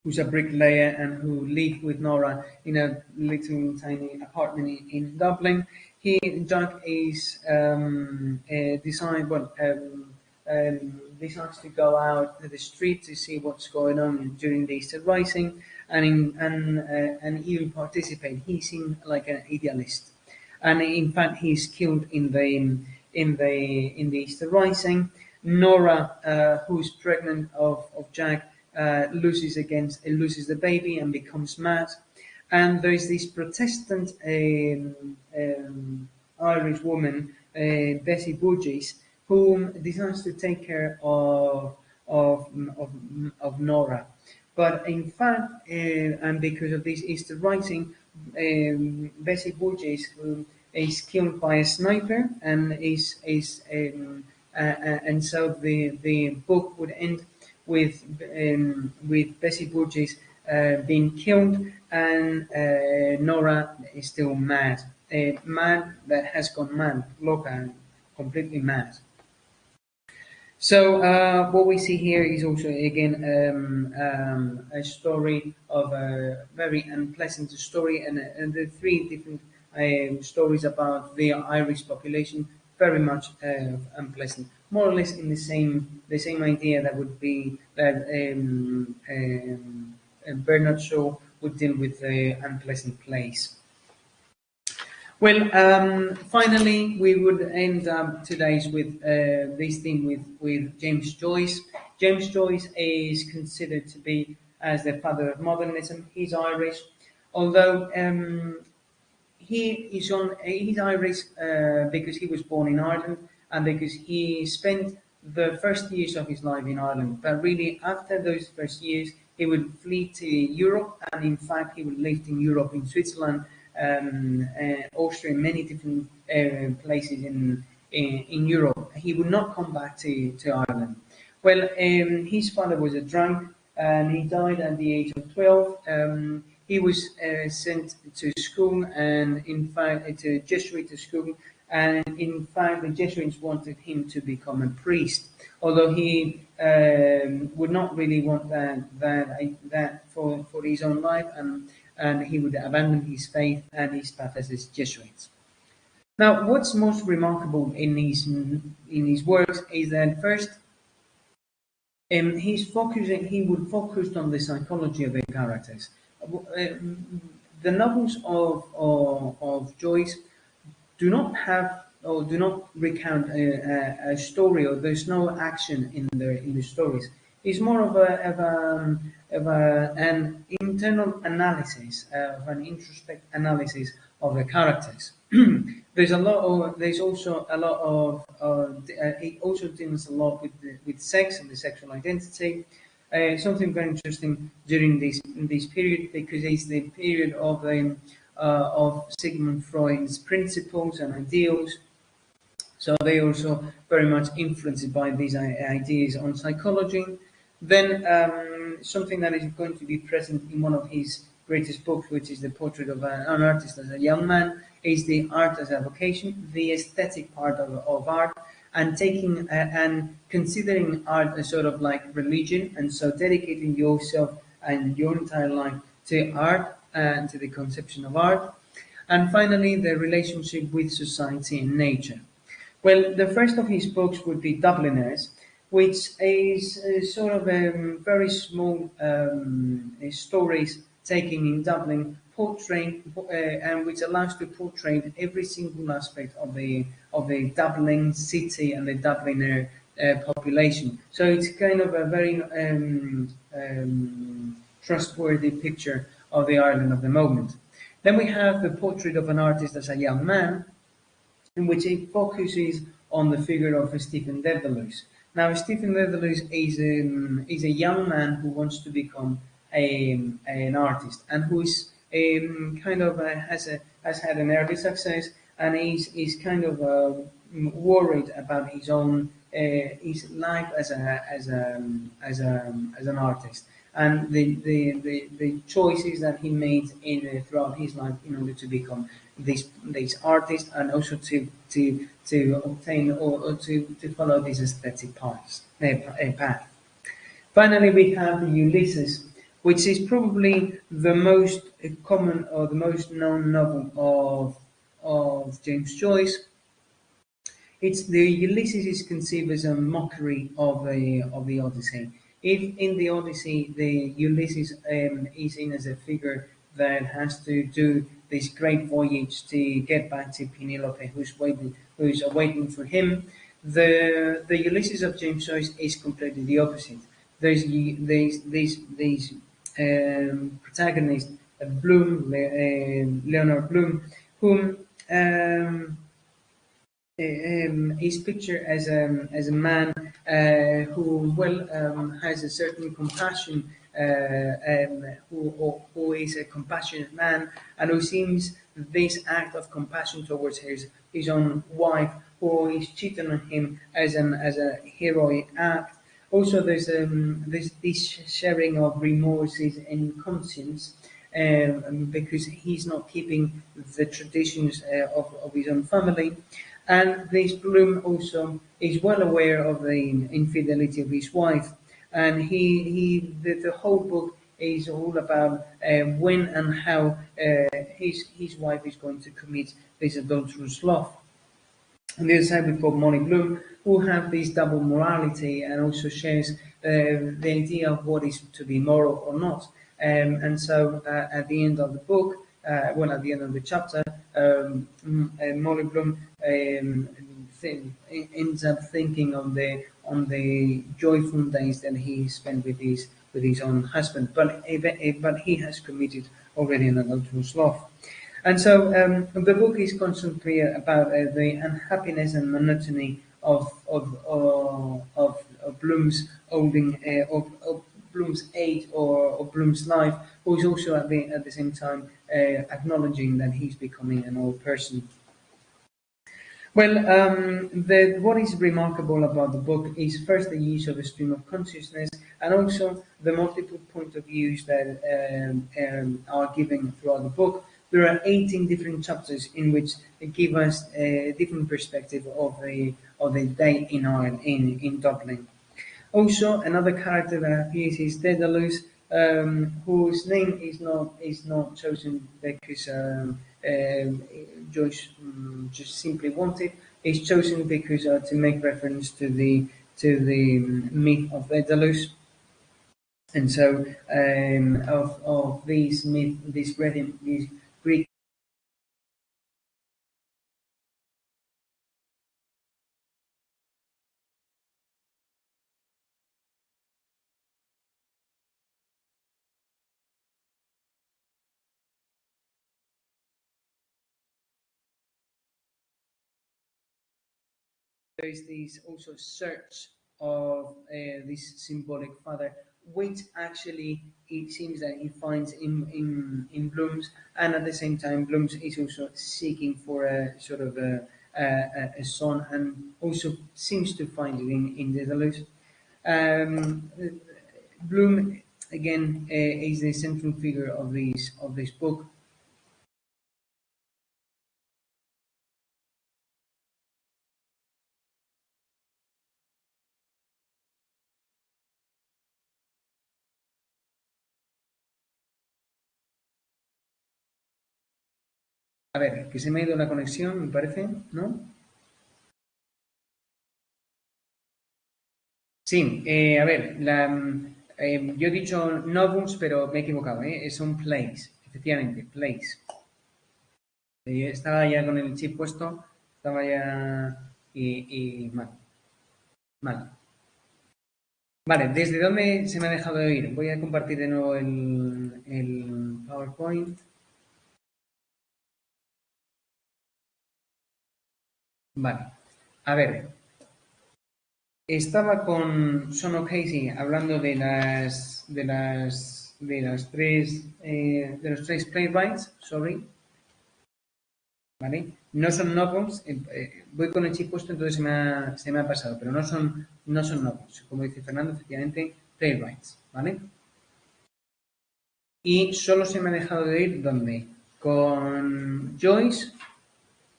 who's a bricklayer and who lived with Nora in a little tiny apartment in Dublin. Jack is decides to go out to the street to see what's going on during the Easter Rising, and even participate. He seemed like an idealist, and in fact he's killed in the Easter Rising. Nora, who's pregnant of Jack, loses the baby and becomes mad. And there is this Protestant Irish woman, Bessie Burgess, who decides to take care of Nora. But in fact, and because of this Easter Rising, Bessie Burgess is killed by a sniper, and and so the book would end with Bessie Burgess being killed, and Nora is still mad. Man that has gone mad, loca, completely mad. So what we see here is also again a story of a very unpleasant story, and the three different stories about the Irish population, very much unpleasant, more or less in the same idea that would be that Bernard Shaw would deal with the unpleasant place. Well, finally, we would end up today's with this theme with James Joyce. James Joyce is considered to be as the father of modernism. He's Irish, although he's Irish because he was born in Ireland and because he spent the first years of his life in Ireland. But really, after those first years, he would flee to Europe, and in fact, he would live in Europe, in Switzerland, Austria, many different places in Europe. He would not come back to Ireland. Well, his father was a drunk, and he died at the age of 12. He was sent to school, and in fact, to Jesuit school, and in fact, the Jesuits wanted him to become a priest, although he would not really want that for his own life, and he would abandon his faith and his path as a Jesuit. Now, what's most remarkable in his works is that first, he would focus on the psychology of the characters. The novels of Joyce do not have or do not recount a story, or there's no action in the stories. It's more of an internal analysis, of an introspect analysis of the characters. There's also a lot of it also deals a lot with sex and the sexual identity. Something very interesting during this period, because it's the period of Sigmund Freud's principles and ideals. So they also very much influenced by these ideas on psychology. Then something that is going to be present in one of his greatest books, which is the portrait of an artist as a young man, is the art as a vocation, the aesthetic part of art, and taking and considering art as sort of like religion, and so dedicating yourself and your entire life to art and to the conception of art. And finally, the relationship with society and nature. Well, the first of his books would be Dubliners, which is sort of very small stories taken in Dublin, portraying and which allows to portray every single aspect of the Dublin city and the Dubliner population. So it's kind of a very trustworthy picture of the Ireland of the moment. Then we have the portrait of an artist as a young man, in which it focuses on the figure of Stephen Dedalus. Now, Stephen Dedalus is a young man who wants to become an artist, and who is kind of has had an early success, and is kind of worried about his life as an artist, and the choices that he made throughout his life in order to become this artist, and also to obtain or to follow this aesthetic path. Finally, we have Ulysses, which is probably the most common or the most known novel of James Joyce. It's the Ulysses is conceived as a mockery of the Odyssey. If in the Odyssey the Ulysses is seen as a figure that has to do this great voyage to get back to Penelope, who's awaiting for him, the Ulysses of James Joyce is completely the opposite. There's these protagonist, Leonard Bloom, whom is pictured as a man who has a certain compassion, who is a compassionate man, and who seems this act of compassion towards his own wife, who is cheating on him, as a heroic act. Also, there's this sharing of remorses and conscience, because he's not keeping the traditions of his own family. And this Bloom also is well aware of the infidelity of his wife, and the whole book is all about when and how his wife is going to commit this adulterous love. On the other side, we've got Molly Bloom, who have this double morality and also shares the idea of what is to be moral or not. And so at the end of the book, at the end of the chapter, Molly Bloom ends up thinking on the joyful days that he spent with his own husband, but he has committed already an adulterous love. And so the book is constantly about the unhappiness and monotony of Bloom's of Bloom's age or Bloom's life, who is also at the same time acknowledging that he's becoming an old person. Well, what is remarkable about the book is first the use of a stream of consciousness, and also the multiple point of views that are given throughout the book. There are 18 different chapters in which give us a different perspective of the day in Ireland, in Dublin. Also, another character that appears is Dedalus, whose name is not chosen because Joyce just simply wanted. It's chosen because to make reference to the myth of Dedalus. And so, of these myth, these Greek there is this also search of this symbolic father, which actually it seems that he finds in Bloom's, and at the same time Bloom's is also seeking for a sort of a son, and also seems to find it in Daedalus. Um, Bloom again is the central figure of this book. A ver, que se me ha ido la conexión, me parece, ¿no? Sí, a ver, yo he dicho novums, pero me he equivocado, ¿eh? Son plays, efectivamente, plays. Estaba ya con el chip puesto, estaba ya y mal, mal. Vale, ¿desde dónde se me ha dejado de oír? Voy a compartir de nuevo el PowerPoint. Vale, a ver, estaba con Sono Casey hablando de los tres playwrights, sorry, ¿vale? No son novels, voy con el chip puesto, entonces se me ha pasado, pero no son novels, como dice Fernando, efectivamente, playwrights, ¿vale? Y solo se me ha dejado de oír, ¿dónde? Con Joyce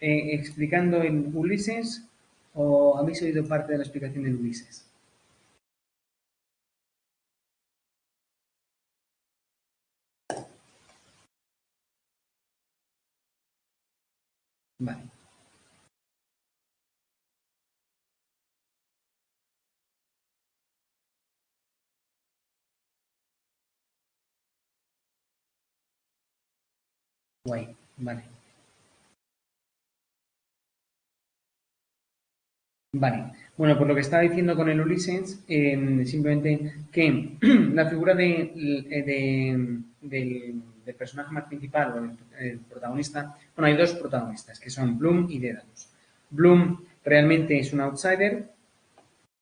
explicando en Ulises, o habéis oído parte de la explicación de Ulises. Vale. Guay, vale. Vale. Bueno, por lo que estaba diciendo con el Ulises, simplemente que la figura del personaje más principal o el protagonista, bueno, hay dos protagonistas, que son Bloom y Daedalus. Bloom realmente es un outsider,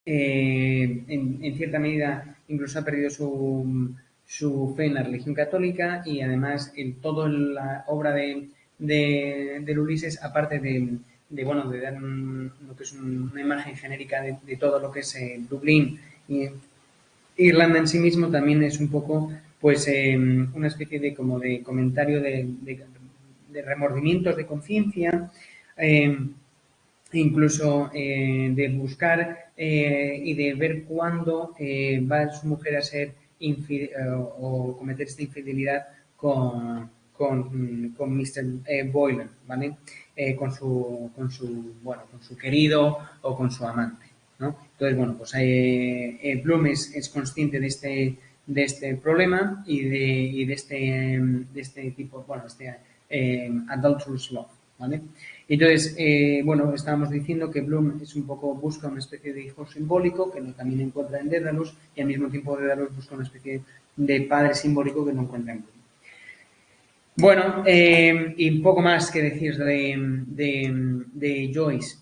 en cierta medida incluso ha perdido su fe en la religión católica y además toda la obra del Ulises, aparte bueno, de dar lo que es una imagen genérica de todo lo que es Dublín y Irlanda en sí mismo, también es un poco pues una especie de como de comentario de remordimientos de conciencia, incluso de buscar y de ver cuándo va su mujer a ser o cometer esta infidelidad con Mr. Boylan, ¿vale? Con su querido o con su amante, ¿no? Entonces, bueno, pues Bloom es consciente de este problema y de este tipo, bueno, este adulterous love, ¿vale? Entonces, bueno, estábamos diciendo que Bloom es un poco, busca una especie de hijo simbólico que también encuentra en Daedalus y al mismo tiempo Daedalus busca una especie de padre simbólico que no encuentra en Bloom. Bueno, y poco más que decir de Joyce.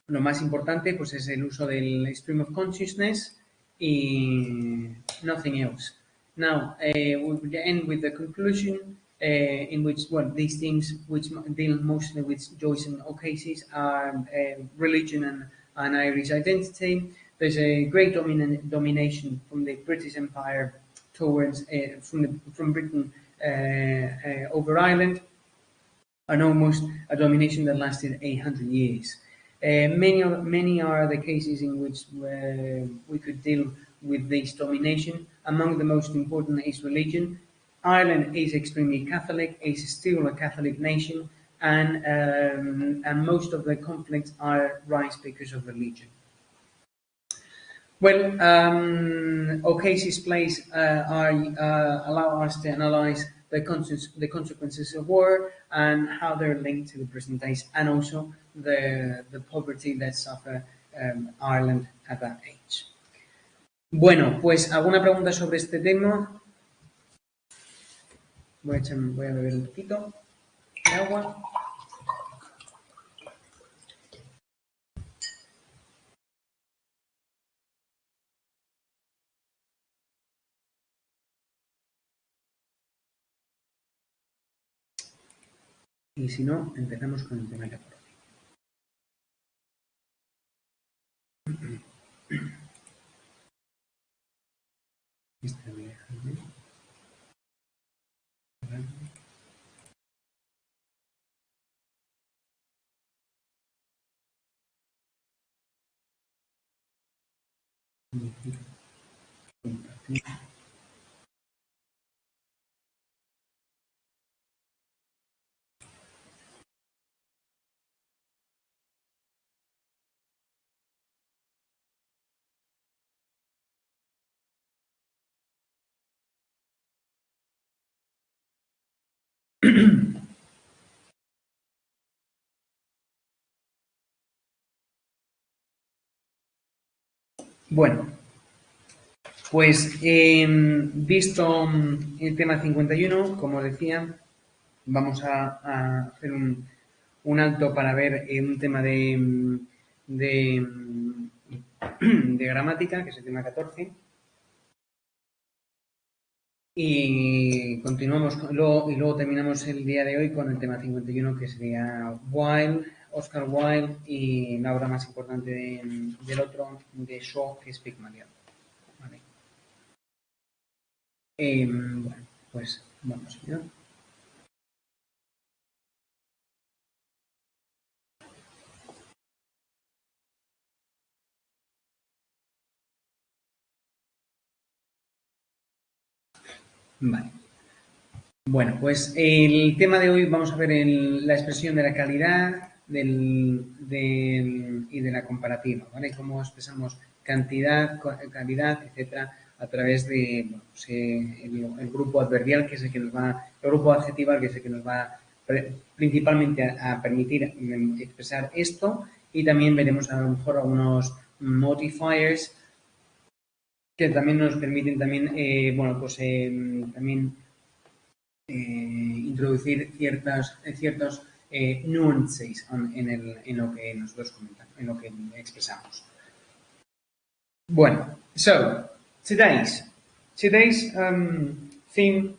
Lo más importante pues es el uso del stream of consciousness y nothing else. Now, we'll end with the conclusion in which, well, these themes which deal mostly with Joyce and O'Casey's are religion and Irish identity. There's a great domination from the British Empire towards, from Britain over Ireland, and almost a domination that lasted 800 years. Many are the cases in which we could deal with this domination. Among the most important is religion. Ireland is extremely Catholic, is still a Catholic nation, and most of the conflicts are rise because of religion. Well, O'Casey's plays allow us to analyze the consequences of war and how they're linked to the present days, and also the poverty that suffer Ireland at that age. Bueno, pues alguna pregunta sobre este tema. Voy a beber un poquito de agua. Y si no, empezamos con el tema 14. Este voy a dejar de... Compartir. Bueno, pues visto el tema 51, como decía, vamos a hacer un alto para ver un tema de, de gramática, que es el tema 14. Y continuamos, y luego terminamos el día de hoy con el tema 51, que sería Wilde, Oscar Wilde, y la obra más importante del otro, de Shaw, que es Pygmalion. Vale. Bueno, pues vamos allá. Vale. Bueno, pues el tema de hoy vamos a ver la expresión de la calidad y de la comparativa, ¿vale? Cómo expresamos cantidad, calidad, etcétera, a través de bueno, pues, el grupo adverbial, que es el que nos va, el grupo adjetival, que es el que nos va principalmente a permitir expresar esto, y también veremos a lo mejor algunos modifiers que también nos permiten también, bueno, pues también introducir ciertos nuances en lo que nosotros comentamos, en lo que expresamos. Bueno, so today's theme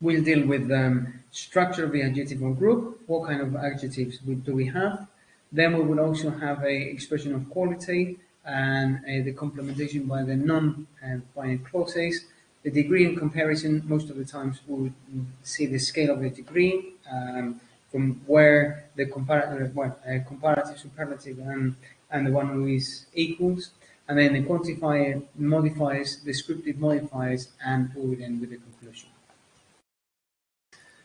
will deal with the structure of the adjectival group. What kind of adjectives do we have? Then we will also have a expression of quality and the complementation by the non-finite clauses. The degree in comparison, most of the times we would see the scale of the degree from where the comparative, superlative, and the one who is equals. And then the quantifier, modifiers, descriptive modifiers, and we will end with the conclusion.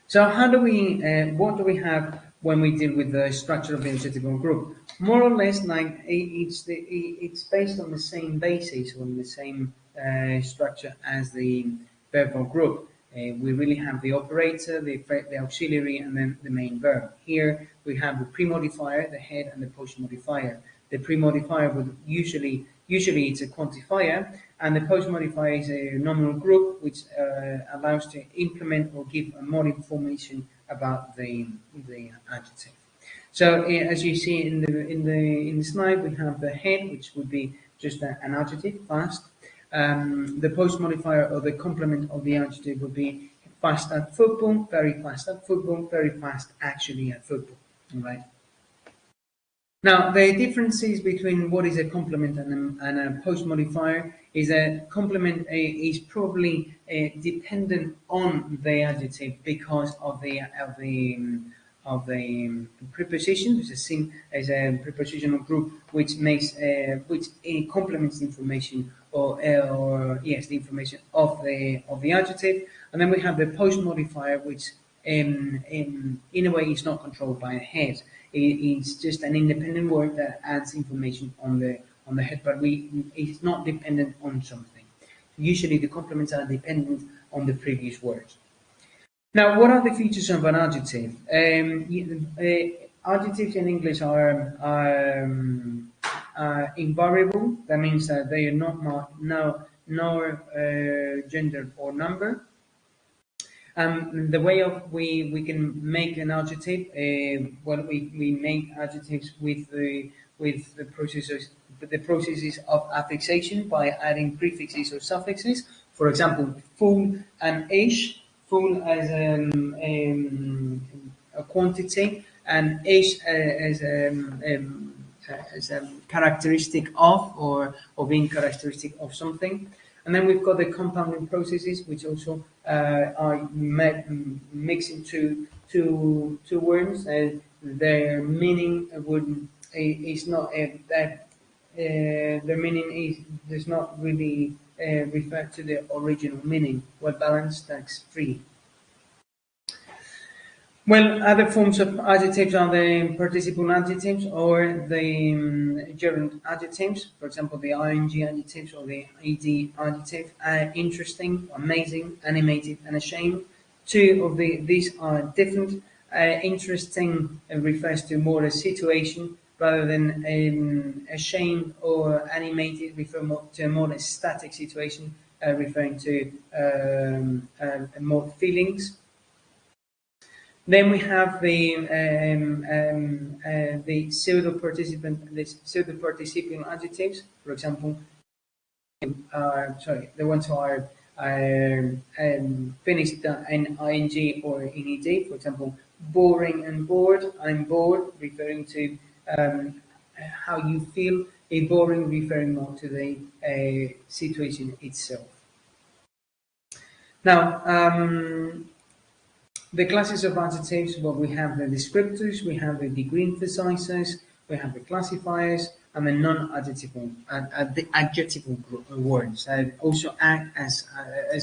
So how do we, what do we have when we deal with the structure of the adjectival group? More or less, like it's based on the same basis, on the same structure as the verbal group. We really have the operator, the auxiliary, and then the main verb. Here we have the pre-modifier, the head, and the post-modifier. The pre-modifier would usually it's a quantifier, and the post-modifier is a nominal group which allows to implement or give more information about the adjective. So as you see in the slide, we have the head, which would be just an adjective, fast. The post-modifier or the complement of the adjective would be fast at football, very fast at football, very fast actually at football. All right. Now, the differences between what is a complement and a post-modifier is a complement is probably dependent on the adjective because of the preposition. There's a prepositional group which makes which complements the information or yes, the information of the adjective, and then we have the post-modifier, which in a way is not controlled by a head. It's just an independent word that adds information on the head, but it's not dependent on something. Usually the complements are dependent on the previous words. Now, what are the features of an adjective? Adjectives in English are invariable. That means that they are not nor gender or number. The way of we can make an adjective, we make adjectives with the processes of affixation by adding prefixes or suffixes. For example, full and ish. Full as a quantity, and is as a characteristic of, or being characteristic of something. And then we've got the compounding processes, which also are mixing two words. Their meaning is not that their meaning does not really refer to the original meaning. Well balanced, that's free. Well, other forms of adjectives are the participle adjectives or the gerund adjectives. For example, the ing adjectives or the ed adjective. Interesting, amazing, animated, and ashamed. Two of these are different. Interesting refers to more a situation, rather than ashamed or animated refer more to a more static situation, referring to more feelings. Then we have the pseudo-participial adjectives. For example, the ones who are finished in ing or in ed. For example, boring and bored. I'm bored, referring to how you feel. A boring referring more to the situation itself. Now. The classes of adjectives, well, we have the descriptors, we have the degree emphasizers, we have the classifiers, and the non-adjectival the adjectival words that also act as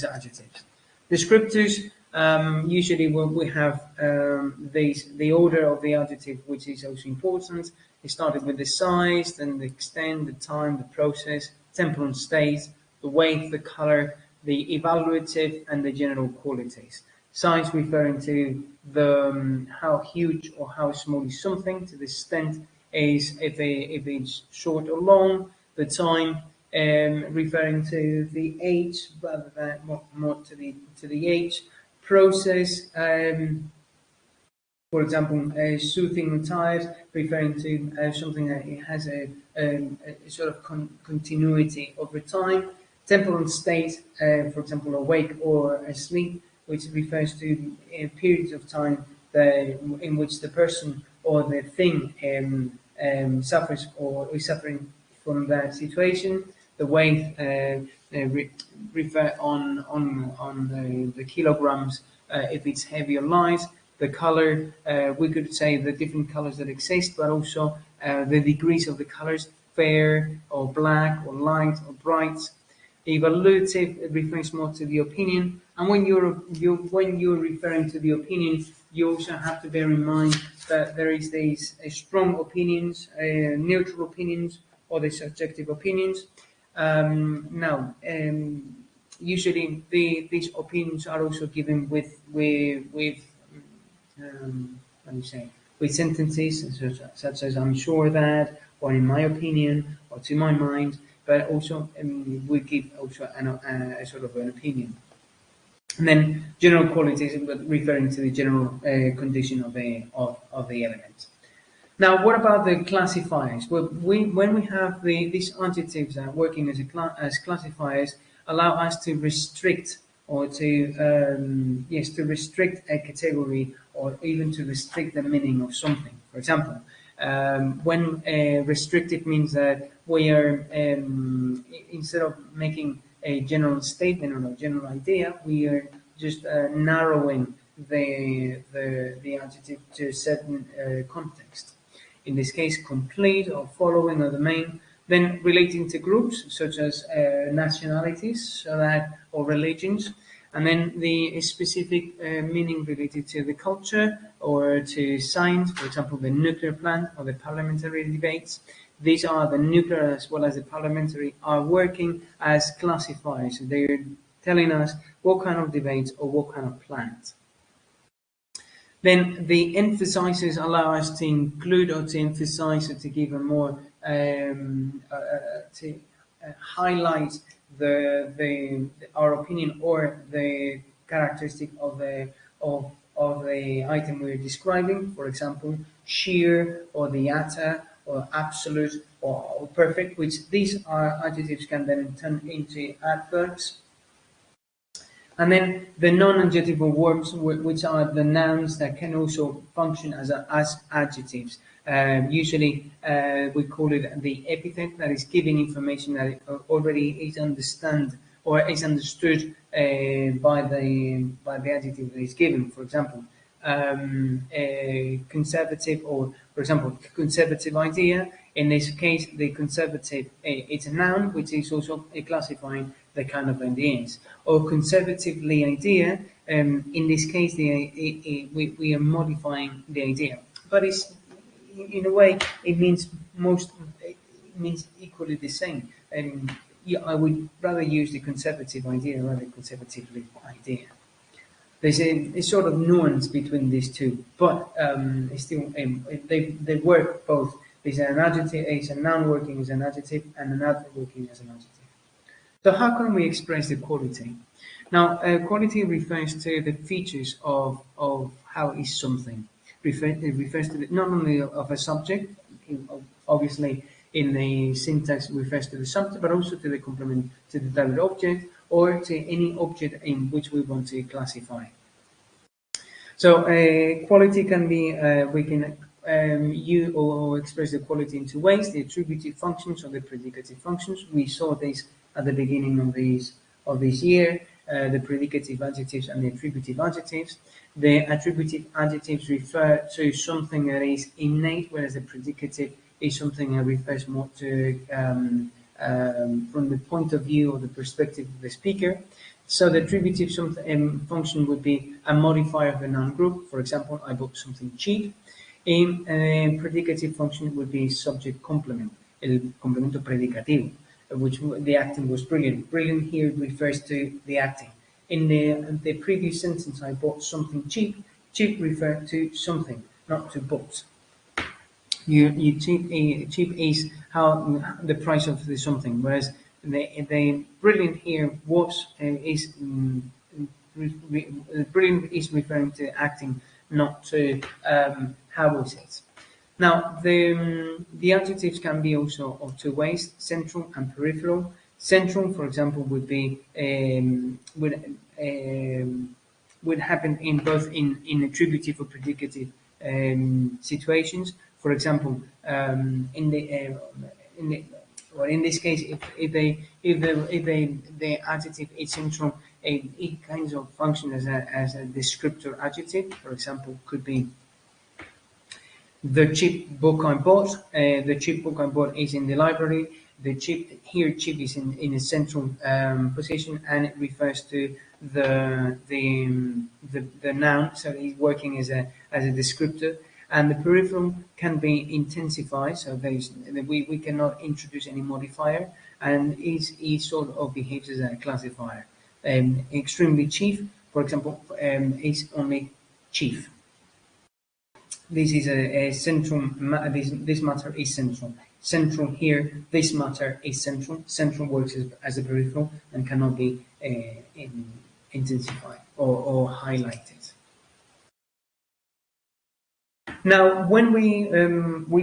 adjectives. Descriptors, usually we have the order of the adjective, which is also important. It started with the size, then the extent, the time, the process, temporal state, the weight, the color, the evaluative, and the general qualities. Size referring to the how huge or how small is something. To the extent is if it's short or long. The time referring to the age, rather than more to the age. Process, for example, soothing tires, referring to something that it has a sort of continuity over time. Temporal state, for example, awake or asleep, which refers to periods of time in which the person or the thing suffers or is suffering from that situation. The weight refer on the kilograms if it's heavy or light. The color, we could say the different colors that exist, but also the degrees of the colors, fair or black or light or bright. Evaluative refers more to the opinion, and when you're referring to the opinion, you also have to bear in mind that there is these strong opinions, neutral opinions, or the subjective opinions. Usually these opinions are also given with sentences such as "I'm sure that," or "in my opinion," or "to my mind." But also we give also a sort of an opinion. And then general qualities, referring to the general condition of the element. Now, what about the classifiers? Well, when we have these adjectives working as classifiers, allow us to restrict or to restrict a category, or even to restrict the meaning of something. For example, when restrictive means that we are instead of making a general statement or a general idea, we are just narrowing the adjective to a certain context. In this case, complete or following or the main. Then relating to groups such as nationalities, or religions. And then the specific meaning related to the culture or to science, for example, the nuclear plant or the parliamentary debates. These are the nuclear as well as the parliamentary are working as classifiers. They're telling us what kind of debates or what kind of plant. Then the emphasizers allow us to include or to emphasize or to give a more to highlight our opinion or the characteristic of the item we're describing. For example, sheer or the utter or absolute or perfect, which these are adjectives can then turn into adverbs. And then the non-adjectival verbs, which are the nouns that can also function as adjectives. Usually, we call it the epithet, that is giving information that already is understood by the adjective that is given. For example, a conservative, or for example, conservative idea. In this case, the conservative, it's a noun which is also classifying the kind of ideas. Or conservatively idea, in this case, we are modifying the idea. But it's, in a way, it means equally the same. Yeah, I would rather use the conservative idea rather than conservatively idea. There's a sort of nuance between these two, but it's still they work both. There's an adjective, it's a noun working as an adjective, and an adverb working as an adjective. So how can we express the quality? Now, quality refers to the features of how is something. It refers to not only of a subject, obviously in the syntax refers to the subject, but also to the complement, to the direct object, or to any object in which we want to classify. So quality can be, we can use or express the quality in two ways: the attributive functions or the predicative functions. We saw this at the beginning of this year, the predicative adjectives and the attributive adjectives. The attributive adjectives refer to something that is innate, whereas the predicative is something that refers more to from the point of view or the perspective of the speaker. So the attributive function would be a modifier of the noun group. For example, I bought something cheap. In predicative function would be subject complement, el complemento predicativo, which the acting was brilliant. Brilliant here refers to the acting. In the previous sentence, I bought something cheap. Cheap referred to something, not to books. Cheap is how the price of the something, whereas the brilliant here brilliant is referring to acting, not to how is it. Now the adjectives can be also of two ways: central and peripheral. Central, for example, would be would happen in both in attributive or predicative situations. For example, in this case, if the adjective is central, it kind of functions as a descriptor adjective. For example, could be the cheap book I bought. The cheap book I bought is in the library. The cheap is in a central position, and it refers to the noun, so it's working as a descriptor. And the peripheral can be intensified, so we cannot introduce any modifier, and it sort of behaves as a classifier. Extremely chief, for example, is only chief. This is a central. This matter is central. Central here. This matter is central. Central works as a peripheral and cannot be intensified or highlighted. Now, when we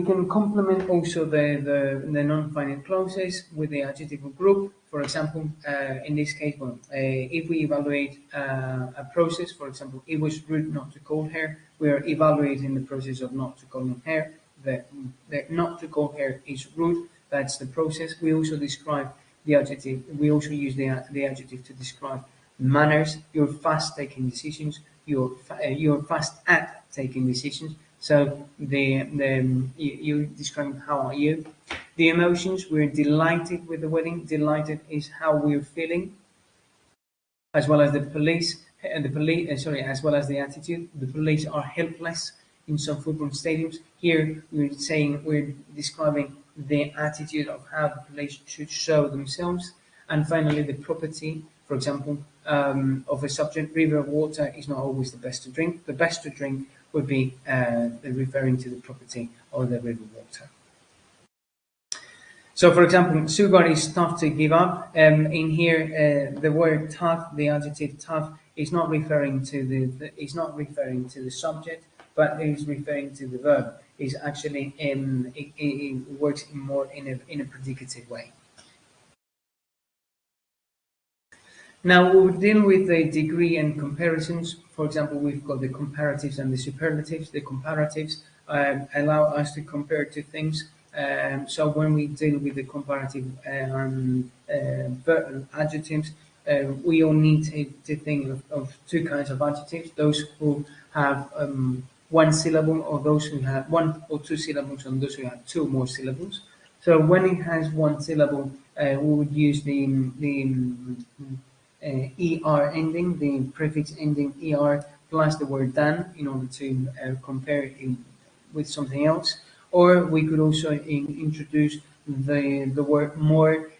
can complement also the non-finite clauses with the adjective group. For example, in this case, if we evaluate a process, for example, it was rude not to call her. We are evaluating the process of not to calling her. The not to call her is rude. That's the process. We also describe the adjective. We also use the adjective to describe manners. You're fast taking decisions. You're fast at taking decisions. So you describe how are you. The emotions, we're delighted with the wedding. Delighted is how we're feeling, as well as the police. As well as the attitude. The police are helpless in some football stadiums. Here we're describing the attitude of how the police should show themselves. And finally, the property, for example, of a subject. River water is not always the best to drink. The best to drink would be referring to the property of the river water. So, for example, sugar is tough to give up. In here, the word tough, the adjective tough, is not referring to the subject, but it is referring to the verb. It's actually it works more in a predicative way. Now we'll deal with the degree and comparisons. For example, we've got the comparatives and the superlatives. The comparatives allow us to compare two things. So when we deal with the comparative adjectives, we all need to think of two kinds of adjectives: those who have one syllable, or those who have one or two syllables, and those who have two or more syllables. So when it has one syllable, we would use the er ending, the prefix ending er plus the word than in order to compare it with something else. Or we could also introduce the word more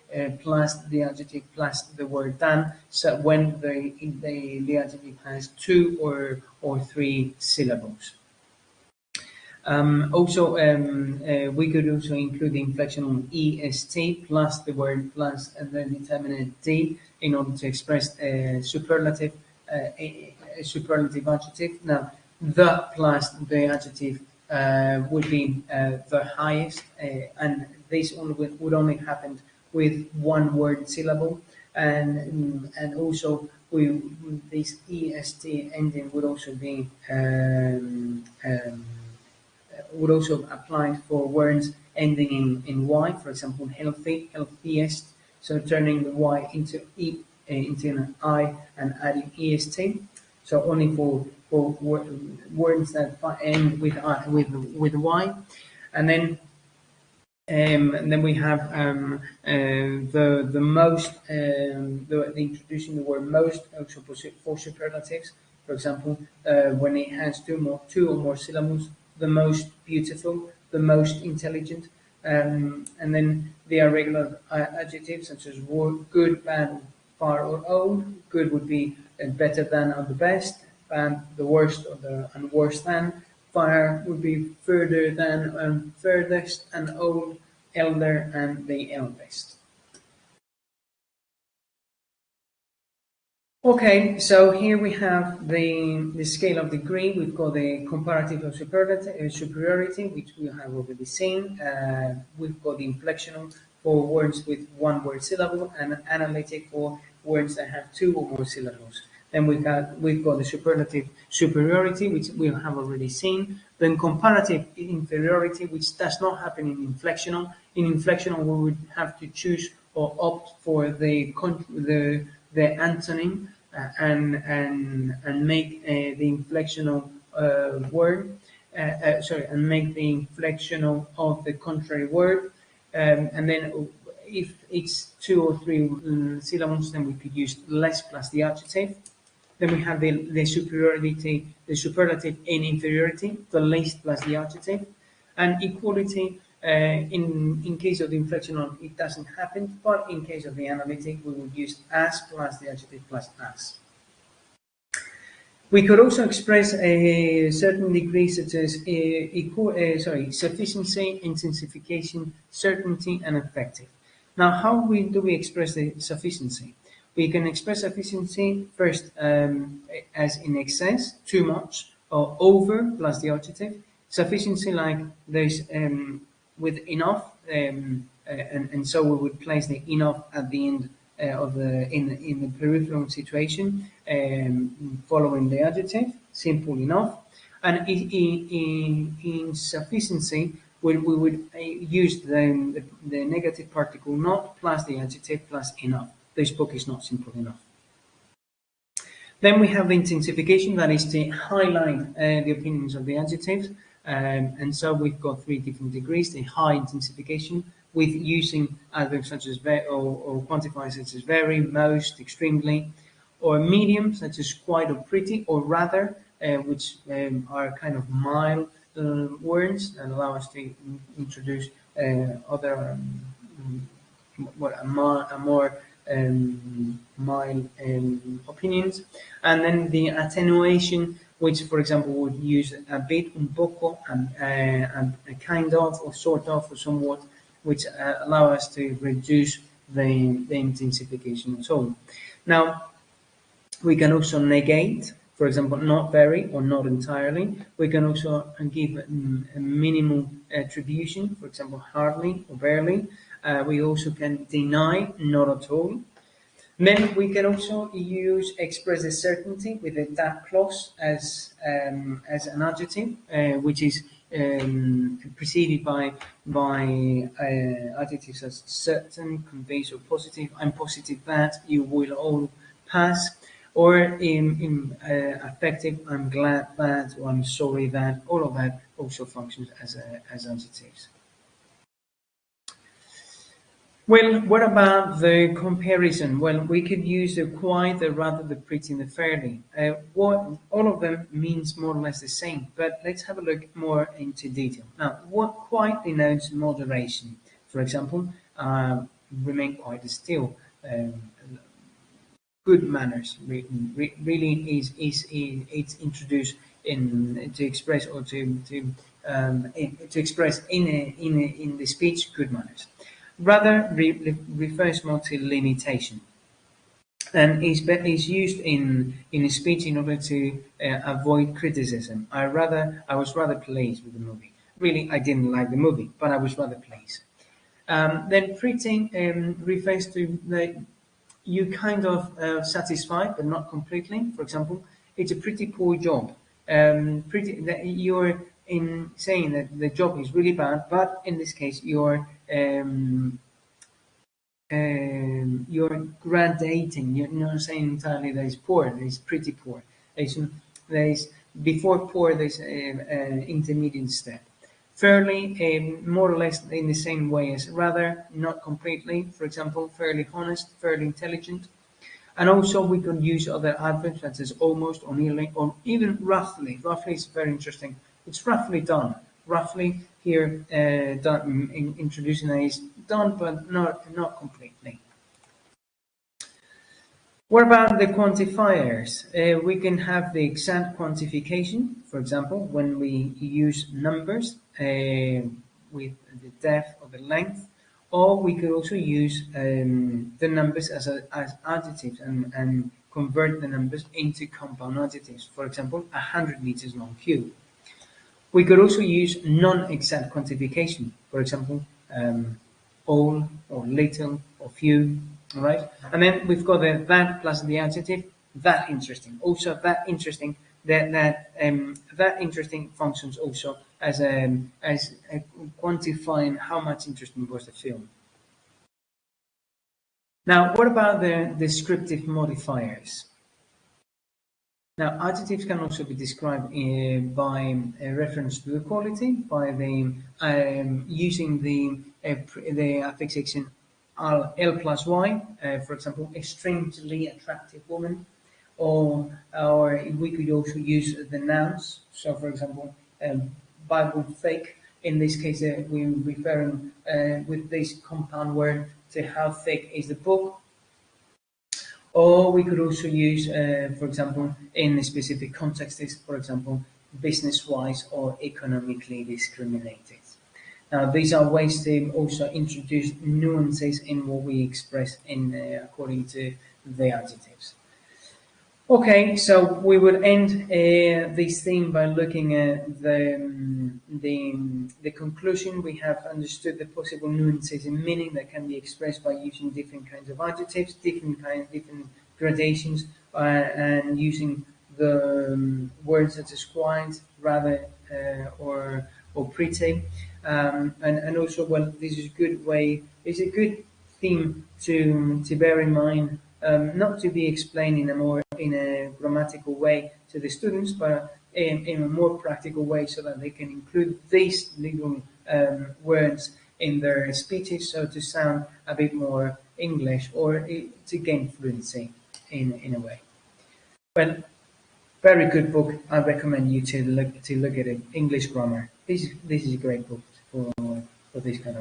plus the adjective plus the word than, so when the adjective has two or three syllables. We could also include the inflection on est plus the word plus and the determinant d in order to express a superlative adjective. Now, the plus the adjective would be the highest, and this would only happen with one word syllable, and also this est ending would also be would also apply for words ending in y, for example, healthy, healthiest. So turning the y into into an I and adding est. So only for words that end with y, and then we have the most, the introducing the word most also for superlatives. For example, when it has two or more syllables, the most beautiful, the most intelligent, and then the irregular adjectives such as good, bad, far, or old. Good would be better than or the best, bad the worst or the and worse than. Far would be further than and furthest, and old, elder, and the eldest. Okay, so here we have the scale of degree. We've got the comparative of superiority, which we have already seen. We've got the inflectional for words with one word syllable, and analytic for words that have two or more syllables. Then we've got the superlative superiority, which we have already seen. Then comparative inferiority, which does not happen in inflectional. In inflectional, we would have to choose or opt for the antonym and make the inflectional word. And make the inflectional of the contrary word. And then if it's two or three syllables, then we could use less plus the adjective. Then we have the superiority, the superlative in inferiority, the least plus the adjective. And equality, in case of the inflectional, it doesn't happen, but in case of the analytic, we would use as plus the adjective plus as. We could also express a certain degree such as sufficiency, intensification, certainty, and effective. Now, how do we express the sufficiency? We can express sufficiency first as in excess, too much, or over plus the adjective. Sufficiency like there's with enough, and so we would place the enough at the end in the peripheral situation, following the adjective, simple enough. And in sufficiency, we would use the negative particle not plus the adjective plus enough. This book is not simple enough. Then we have the intensification, that is to highlight the opinions of the adjectives. And so we've got three different degrees: the high intensification, with using adverbs such as or quantifiers such as very, most, extremely, or medium such as quite or pretty, or rather, which are kind of mild words that allow us to introduce other more mild opinions. And then the attenuation, which, for example, would use a bit, un poco, and a kind of, or sort of, or somewhat, which allow us to reduce the intensification and so on. Now, we can also negate, for example, not very or not entirely. We can also give a minimal attribution, for example, hardly or barely. We also can deny not at all. Then we can also use express the certainty with the that clause as an adjective, which is preceded by adjectives as certain, convinced, or positive. I'm positive that you will all pass. Or in affective, I'm glad that, or I'm sorry that. All of that also functions as adjectives. Well, what about the comparison? Well, we could use the quite, the rather, the pretty, and the fairly. All of them means more or less the same, but let's have a look more into detail. Now, what quite denotes moderation. For example, remain quite still. Good manners really is it's introduced in to express or to express in the speech good manners. Rather refers more to limitation, and is used in speech in order to avoid criticism. I was rather pleased with the movie. Really, I didn't like the movie, but I was rather pleased. Then pretty refers to the you kind of satisfied, but not completely. For example, it's a pretty poor job. You're in saying that the job is really bad, but in this case, you're gradating. You're not saying entirely that it's poor. That it's pretty poor. There's before poor. There's an intermediate step. Fairly, more or less in the same way as rather, not completely. For example, fairly honest, fairly intelligent. And also we can use other adverbs such as almost, or nearly, or even roughly. Roughly is very interesting. It's roughly done. Roughly here done in introducing that is done, but not completely. What about the quantifiers? We can have the exact quantification, for example, when we use numbers with the depth or the length, or we could also use the numbers as adjectives and convert the numbers into compound adjectives. For example, 100 meters long cube. We could also use non-exact quantification, for example, all or little or few, all right? And then we've got that plus the adjective, that interesting. Also, that interesting, that interesting functions also as quantifying how much interesting was the film. Now, what about the descriptive modifiers? Now, adjectives can also be described by a reference to the quality, by the using the affixation L plus Y, for example, extremely attractive woman, or we could also use the nouns. So, for example, Bible thick. In this case, we're referring with this compound word to how thick is the book. Or we could also use, for example, in specific contexts, for example, business-wise or economically discriminated. Now, these are ways to also introduce nuances in what we express in according to the adjectives. Okay, so we would end this theme by looking at the conclusion. We have understood the possible nuances in meaning that can be expressed by using different kinds of adjectives, different gradations, and using the words such as quite, rather, or pretty, and also, well, this is a good way. It's a good theme to bear in mind. Not to be explained in a grammatical way to the students, but in a more practical way, so that they can include these little words in their speeches, so to sound a bit more English, or to gain fluency in a way. Well, very good book. I recommend you to look at it. English grammar. This is a great book for this kind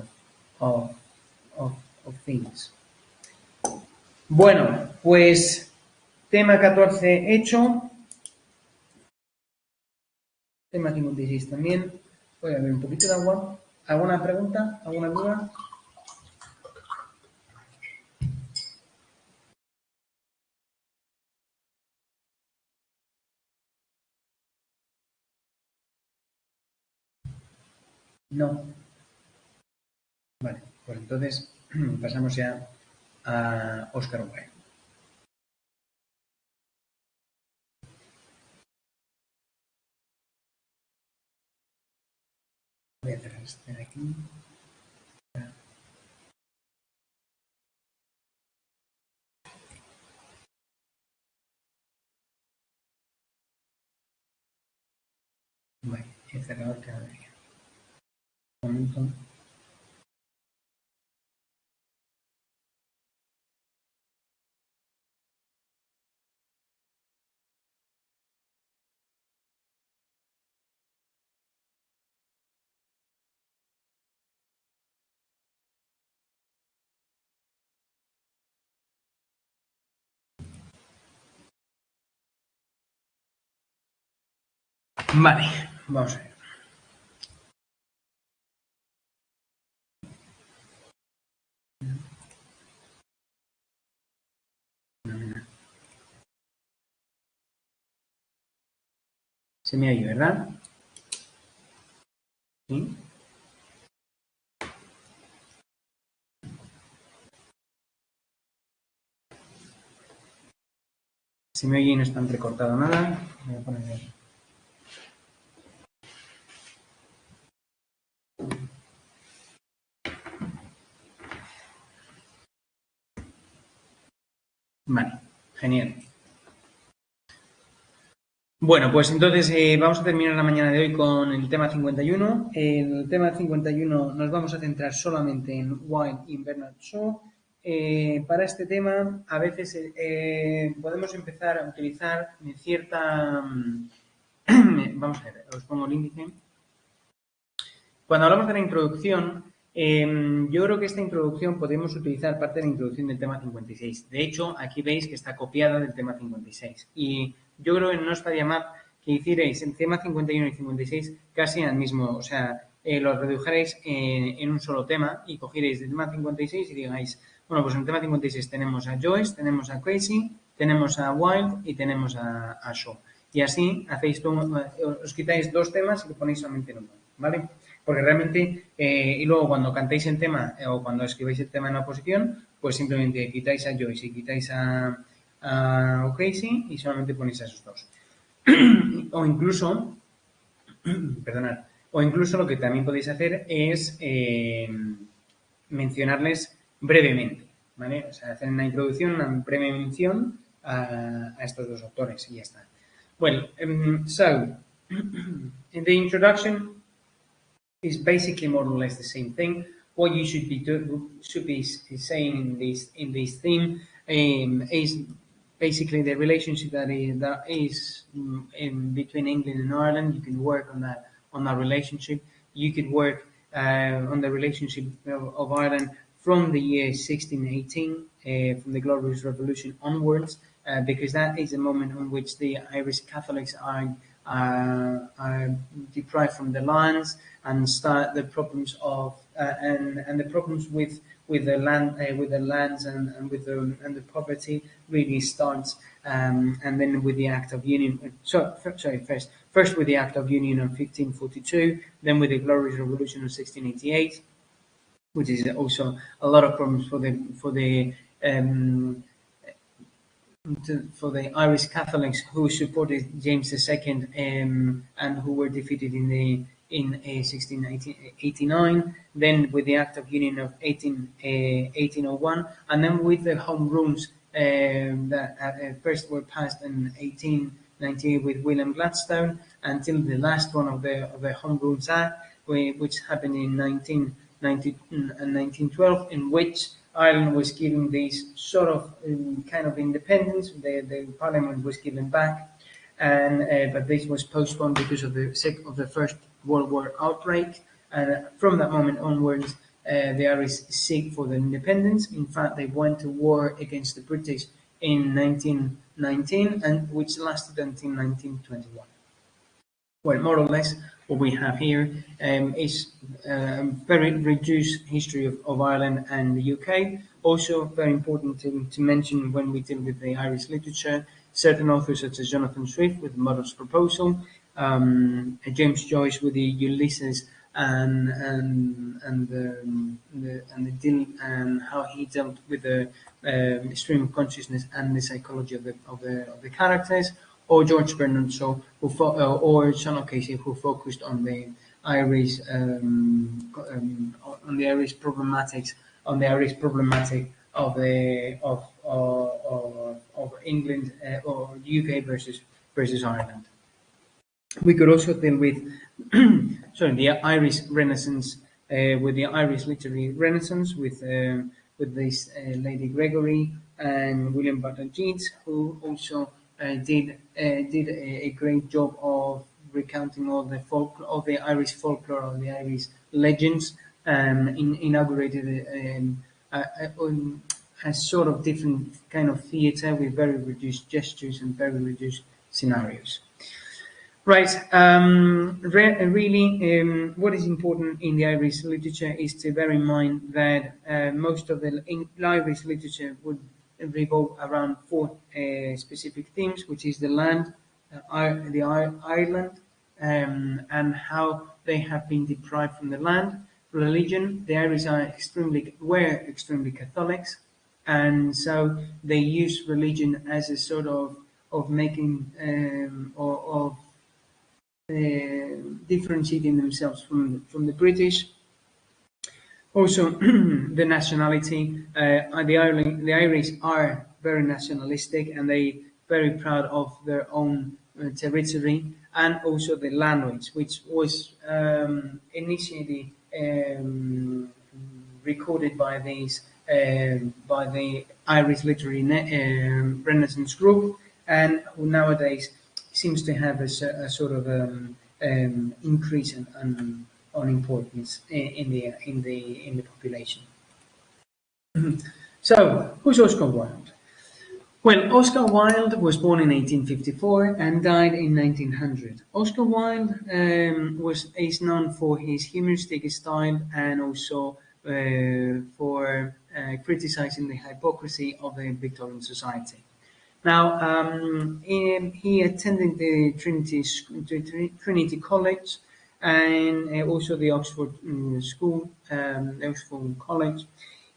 of things. Bueno, pues tema 14 hecho. Tema 56 también. Voy a beber un poquito de agua. ¿Alguna pregunta? ¿Alguna duda? No. Vale, pues entonces pasamos ya a Oscar Wilde. Voy a cerrar este de aquí. Vale, he cerrado el calendario. Un momento. Vale, vamos a ver. Se me oye, ¿verdad? Sí. Se me oye y no está entrecortado nada. Voy a poner... Vale, genial. Bueno, pues entonces vamos a terminar la mañana de hoy con el tema 51. En el tema 51 nos vamos a centrar solamente en Wild in Bernard Shaw. Para este tema, a veces podemos empezar a utilizar cierta... vamos a ver, os pongo el índice. Cuando hablamos de la introducción, yo creo que esta introducción podemos utilizar parte de la introducción del tema 56. De hecho, aquí veis que está copiada del tema 56. Y yo creo que no estaría mal que hicierais el tema 51 y 56 casi al mismo, o sea, los redujerais en un solo tema y cogierais el tema 56 y digáis, bueno, pues en el tema 56 tenemos a Joyce, tenemos a Crazy, tenemos a Wild y tenemos a Shaw. Y así hacéis os quitáis dos temas y lo ponéis solamente en uno, ¿vale? Porque realmente, y luego cuando cantéis el tema o cuando escribáis el tema en la oposición, pues simplemente quitáis a Joyce y quitáis a O'Casey y solamente ponéis a esos dos. O incluso, perdonad, o incluso lo que también podéis hacer es mencionarles brevemente, ¿vale? O sea, hacer una introducción, una breve mención a estos dos autores y ya está. Well, so, in the introduction, is basically more or less the same thing. What you should be saying in this theme is basically the relationship that is in between England and Ireland. You can work on that relationship. You could work on the relationship of Ireland from the year 1618, from the Glorious Revolution onwards, because that is the moment on which the Irish Catholics are deprived from the lands and start the problems of and the problems with the land with the lands and with the poverty really starts and then with the Act of Union. First with the Act of Union of 1542, then with the Glorious Revolution of 1688, which is also a lot of problems for the Irish Catholics who supported James II and who were defeated in 1689, then with the Act of Union of 1801, and then with the Home Rules that first were passed in 1898 with William Gladstone, until the last one of the Home Rules Act, which happened in 1990 and 1912, in which Ireland was given this sort of kind of independence. The Parliament was given back, and but this was postponed because of the First World War outbreak. And from that moment onwards, the Irish seek for the independence. In fact, they went to war against the British in 1919, and which lasted until 1921. Well, more or less, what we have here is a very reduced history of Ireland and the UK. Also, very important to mention when we deal with the Irish literature, certain authors such as Jonathan Swift with the Mother's Proposal, James Joyce with the Ulysses and the deal and how he dealt with the stream of consciousness and the psychology of the characters, or George Bernard Shaw, or Sean O'Casey, who focused on Irish on the Irish problematics of England or UK versus Ireland. We could also deal with sorry, the Irish Renaissance, with the Irish literary Renaissance, with this Lady Gregory and William Butler Yeats, who also did a great job of recounting all the of the Irish folklore, all the Irish legends, inaugurated a sort of different kind of theatre with very reduced gestures and very reduced scenarios. Right. Really, what is important in the Irish literature is to bear in mind that most of the Irish literature would revolve around four specific themes, which is the land, Ireland, and how they have been deprived from the land. Religion, the Irish were extremely Catholics, and so they use religion as a sort of making or of differentiating themselves from the British. Also, the nationality. The Irish are very nationalistic, and they very proud of their own territory, and also the language, which was initially recorded by by the Irish Literary Renaissance Group, and who nowadays seems to have a sort of increase on importance in the population. So, who's Oscar Wilde? Well, Oscar Wilde was born in 1854 and died in 1900. Oscar Wilde is known for his humoristic style and also for criticizing the hypocrisy of the Victorian society. Now, he attended the Trinity College and also the Oxford School, Oxford College.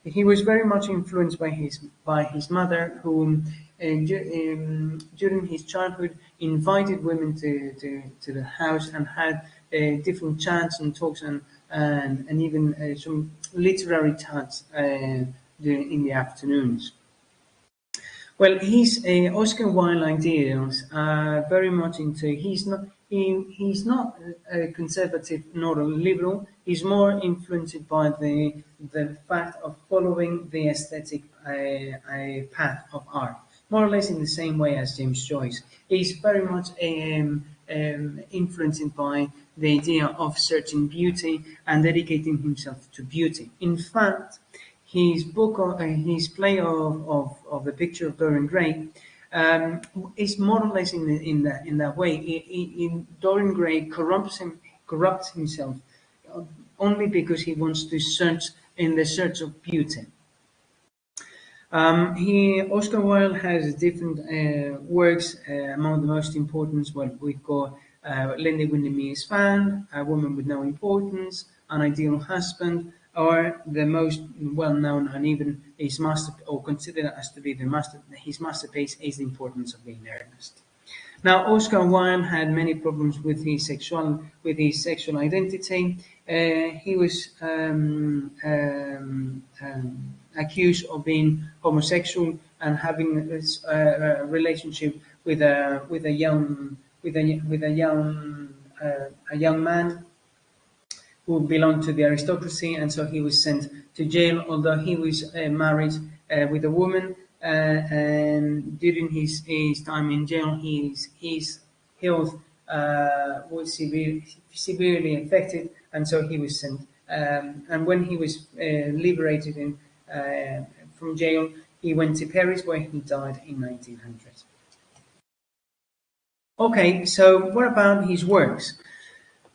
He was very much influenced by his mother, who during his childhood invited women to the house and had different chats and talks and even some literary chats in the afternoons. Well, his Oscar Wilde ideals are very much into. He's not a conservative nor a liberal. He's more influenced by the fact of following the aesthetic path of art, more or less in the same way as James Joyce. He's very much influenced by the idea of searching beauty and dedicating himself to beauty. In fact, his book, his play of the Picture of Dorian Gray, is more or less in that way. Dorian Gray corrupts himself only because he wants to search in the search of beauty. Oscar Wilde has different works. Among the most important, well, we've got Linda Windermere's Fan, A Woman with No Importance, An Ideal Husband, or the most well-known and even considered as to be his masterpiece is The Importance of Being Earnest. Now, Oscar Wilde had many problems with his sexual identity. He was accused of being homosexual and having a relationship with a young man who belonged to the aristocracy, and so he was sent to jail, although he was married with a woman, and during his time in jail, his health was severely affected, and so he was sent. And when he was liberated from jail, he went to Paris, where he died in 1900. Okay, so what about his works?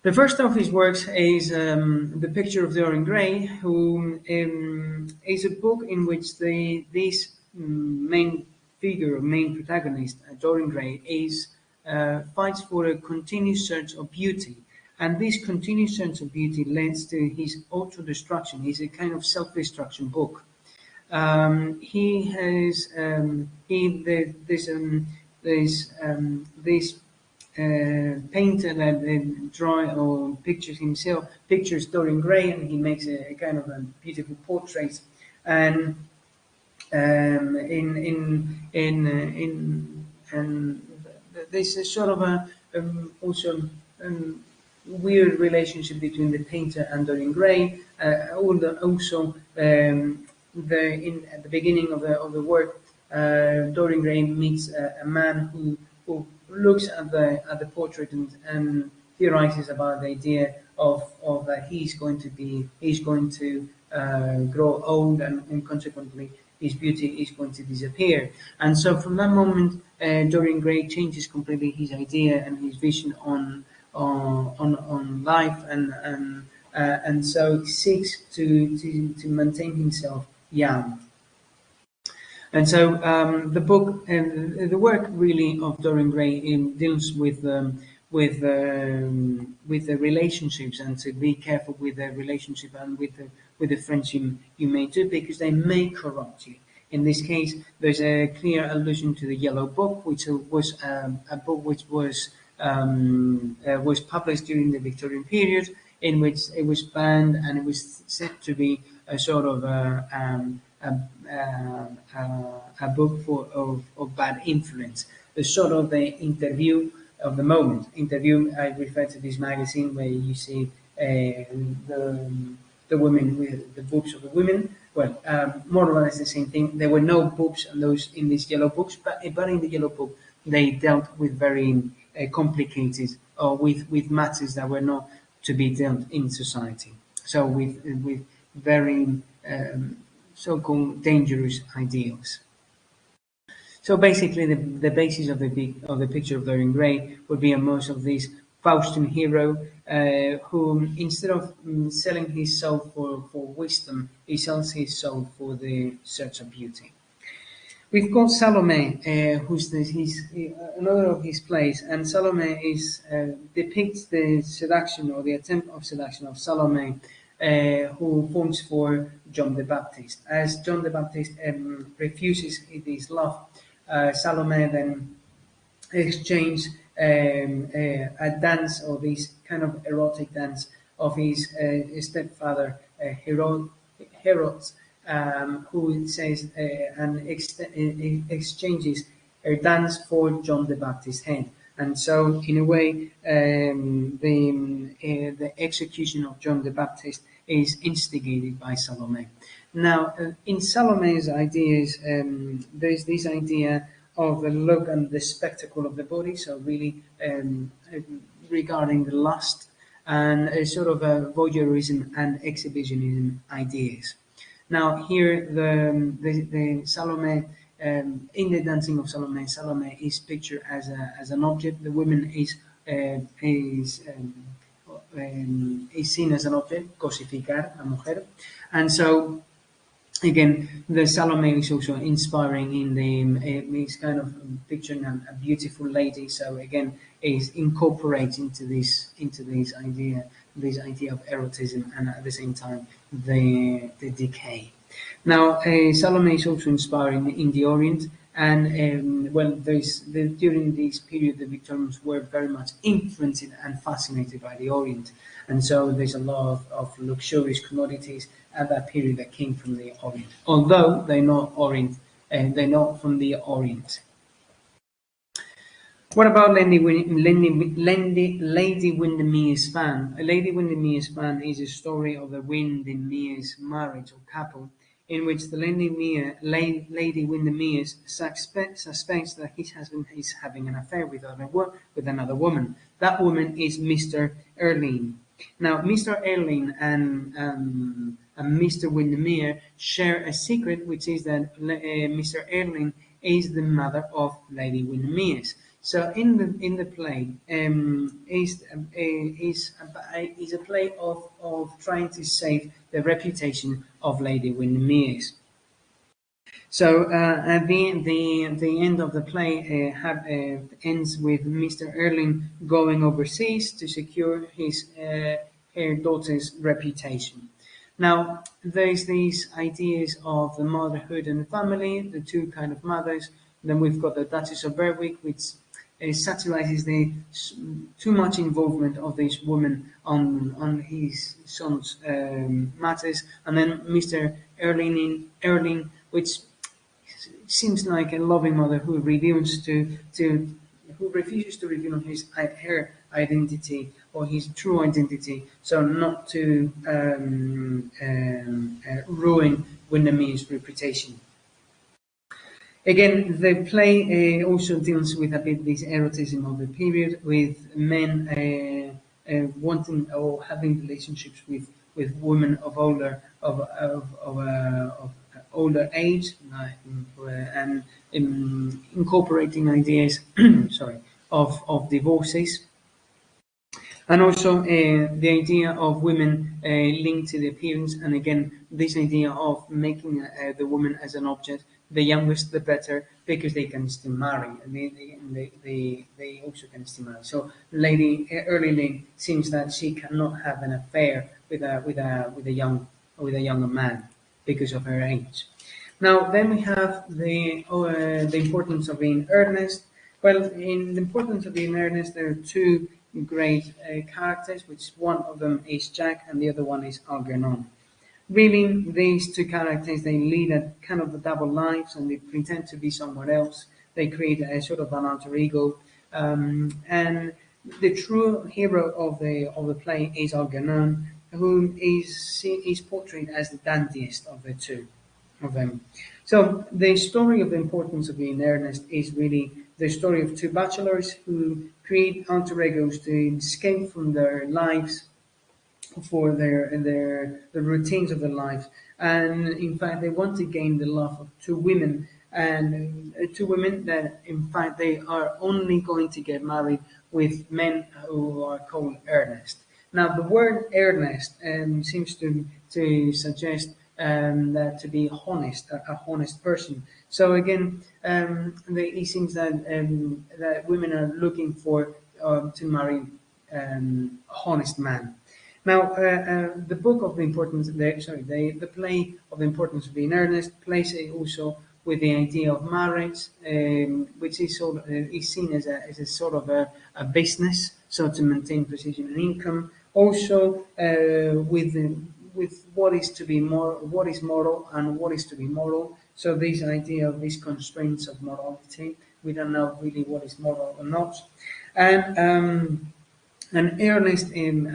The first of his works is The Picture of Dorian Gray, who is a book in which this main protagonist, Dorian Gray, fights for a continuous search of beauty. And this continuous search of beauty leads to his auto-destruction. It's a kind of self-destruction book. He has this painter that draw or pictures Dorian Gray, and he makes a kind of a beautiful portrait. And and there's a sort of a also weird relationship between the painter and Dorian Gray. Also, at the beginning of the work, Dorian Gray meets a man who looks at the portrait and theorizes about the idea of that he's going to grow old, and consequently his beauty is going to disappear. And so from that moment, Dorian Gray changes completely his idea and his vision on life, and so seeks to maintain himself young. And so the book and the work really of Dorian Gray deals with the relationships, and to be careful with the relationship and with the friendship you may do, because they may corrupt you. In this case, there's a clear allusion to the Yellow Book, which was a book which was published during the Victorian period, in which it was banned, and it was said to be a sort of a book of bad influence. The sort of the interview of the moment. Interview, I refer to this magazine where you see the women with the boobs of the women. Well, more or less the same thing. There were no boobs in these yellow books, but in the Yellow Book they dealt with very complicated, or with matters that were not to be dealt in society. So with very so-called dangerous ideals. So basically, the basis of the picture of Dorian Gray would be a most of this Faustian hero who, instead of selling his soul for wisdom, he sells his soul for the search of beauty. We've got Salome, who's another of his plays, and Salome depicts the seduction, or the attempt of seduction of Salome, who falls for John the Baptist. As John the Baptist refuses his love, Salome then exchanges a dance, or this kind of erotic dance of his stepfather, Herod, who says and exchanges a dance for John the Baptist's head. And so, in a way, the execution of John the Baptist is instigated by Salome. Now, in Salome's ideas, there is this idea of the look and the spectacle of the body, so really regarding the lust, and a sort of a voyeurism and exhibitionism ideas. Now, here the Salome, in the dancing of Salome, Salome is pictured as an object. The woman is seen as an object, cosificar, a mujer, and so again, the Salome is also inspiring in it's kind of picturing a beautiful lady. So again, is incorporated into this idea of erotism, and at the same time the decay. Now, Salome is also inspiring in the Orient, and during this period, the Victorians were very much influenced and fascinated by the Orient, and so there's a lot of luxurious commodities at that period that came from the Orient, although they're not from the Orient. What about Lady Windermere's Fan? Lady Windermere's Fan is a story of the Windermere's marriage or couple, in which the Lady Windermere suspects that his husband is having an affair with another woman. That woman is Mr. Erling. Now, Mr. Erling and Mr. Windermere share a secret, which is that Mr. Erling is the mother of Lady Windermere's. So in the play is a play of trying to save the reputation of Lady Windermere's. So at the end of the play ends with Mr. Erling going overseas to secure her daughter's reputation. Now, there's these ideas of the motherhood and the family, the two kind of mothers. Then we've got the Duchess of Berwick, which satirizes the too much involvement of this woman on his son's matters, and then Mr. Erling, which seems like a loving mother who refuses to reveal her identity or his true identity, so not to ruin Windermere's reputation. Again, the play also deals with a bit this erotism of the period, with men wanting or having relationships with women of older age, and incorporating ideas, sorry, of divorces. And also the idea of women linked to the appearance, and again, this idea of making the woman as an object, the youngest the better, because they can still marry, and they also can still marry. So Lady Early seems that she cannot have an affair with a younger man because of her age. Now then we have the importance of being earnest. Well, in the importance of being earnest, there are two great characters, which one of them is Jack and the other one is Algernon. Really, these two characters, they lead a kind of a double lives, and they pretend to be somewhere else. They create a sort of an alter ego, and the true hero of the play is Algernon, who is portrayed as the dandiest of the two of them. So the story of the importance of being earnest is really the story of two bachelors who create alter egos to escape from their lives, for the routines of their lives, and in fact they want to gain the love of two women, and two women that in fact they are only going to get married with men who are called earnest. Now the word earnest seems to suggest that to be honest, a honest person. So again, it seems that women are looking for to marry honest man. Now, the book of the importance, the play of the importance of being earnest plays also with the idea of marriage, which is is seen as a sort of a business, so to maintain precision and income. Also, with what is to be what is moral and what is to be moral. So this idea of these constraints of morality, we don't know really what is moral or not, and earnest and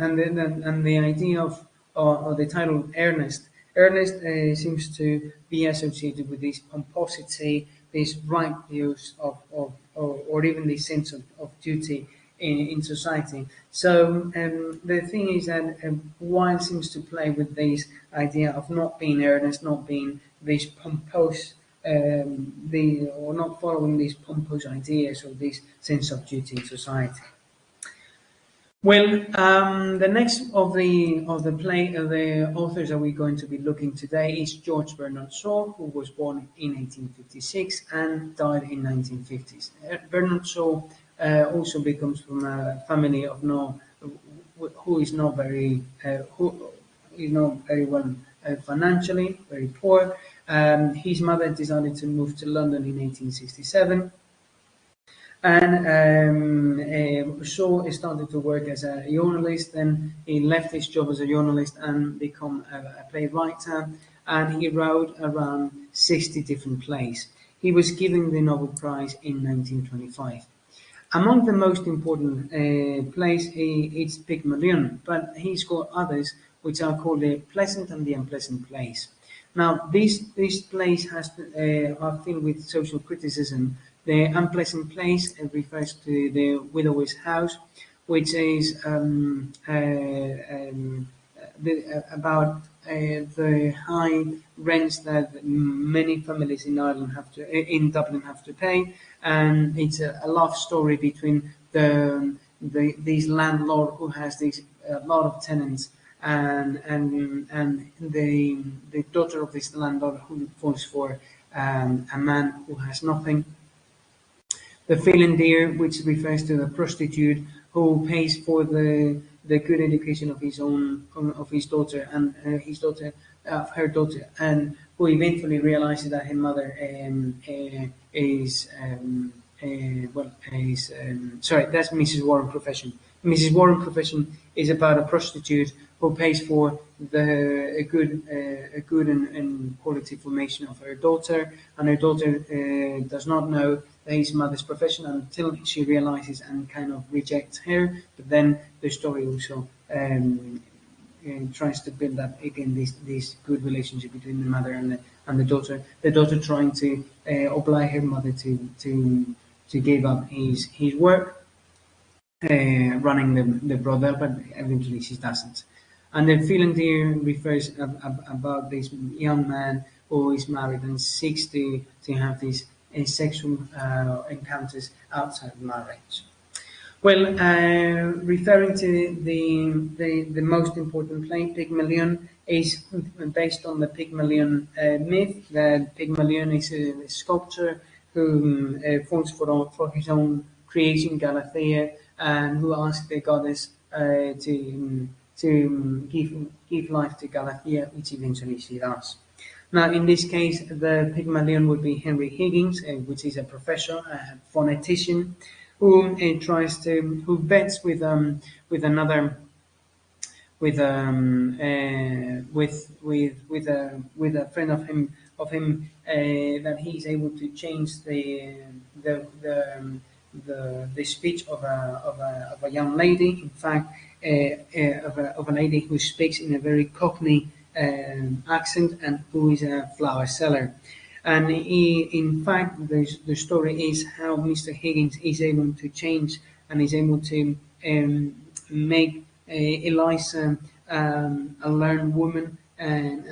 the idea of or the title earnest. Earnest seems to be associated with this pomposity, this right views or even this sense of duty in society. So the thing is that Wilde seems to play with this idea of not being earnest, not being this pompous, or not following these pompous ideas or this sense of duty in society. Well, the next of the authors that we're going to be looking today is George Bernard Shaw, who was born in 1856 and died in 1950s. Bernard Shaw also becomes from a family of who is not very well financially, very poor. His mother decided to move to London in 1867. And Shaw started to work as a journalist. Then he left his job as a journalist and become a playwright. And he wrote around 60 different plays. He was given the Nobel Prize in 1925. Among the most important plays, it's Pygmalion, but he's got others which are called the pleasant and the unpleasant plays. Now, these plays are filled with social criticism. The unpleasant place refers to the widower's house, which is about the high rents that many families in Ireland in Dublin have to pay, and it's a love story between this landlord who has a lot of tenants and the daughter of this landlord who falls for a man who has nothing. The Philandeer, which refers to the prostitute who pays for the good education of his daughter and her daughter, and who eventually realizes that her mother is sorry, that's Mrs. Warren Profession. Mrs. Warren Profession is about a prostitute who pays for a good and quality formation of her daughter, and her daughter does not know that his mother's profession until she realizes and kind of rejects her. But then the story also tries to build up again this good relationship between the mother and the daughter. The daughter trying to oblige her mother to give up his work, running the brothel, but eventually she doesn't. And the film there refers about this young man who is married and seeks to have these sexual encounters outside marriage. Well, referring to the most important play, Pygmalion, is based on the Pygmalion myth. That Pygmalion is a sculptor who falls for his own creation, Galathea, and who asks the goddess to give life to Galathea, which eventually she does. Now, in this case, the Pygmalion would be Henry Higgins, which is a professor, a phonetician, who who bets with another with a friend of him that he's able to change the speech of a young lady. In fact, of a lady who speaks in a very Cockney accent and who is a flower seller. And in fact, the story is how Mr. Higgins is able to change and is able to make Eliza a learned woman and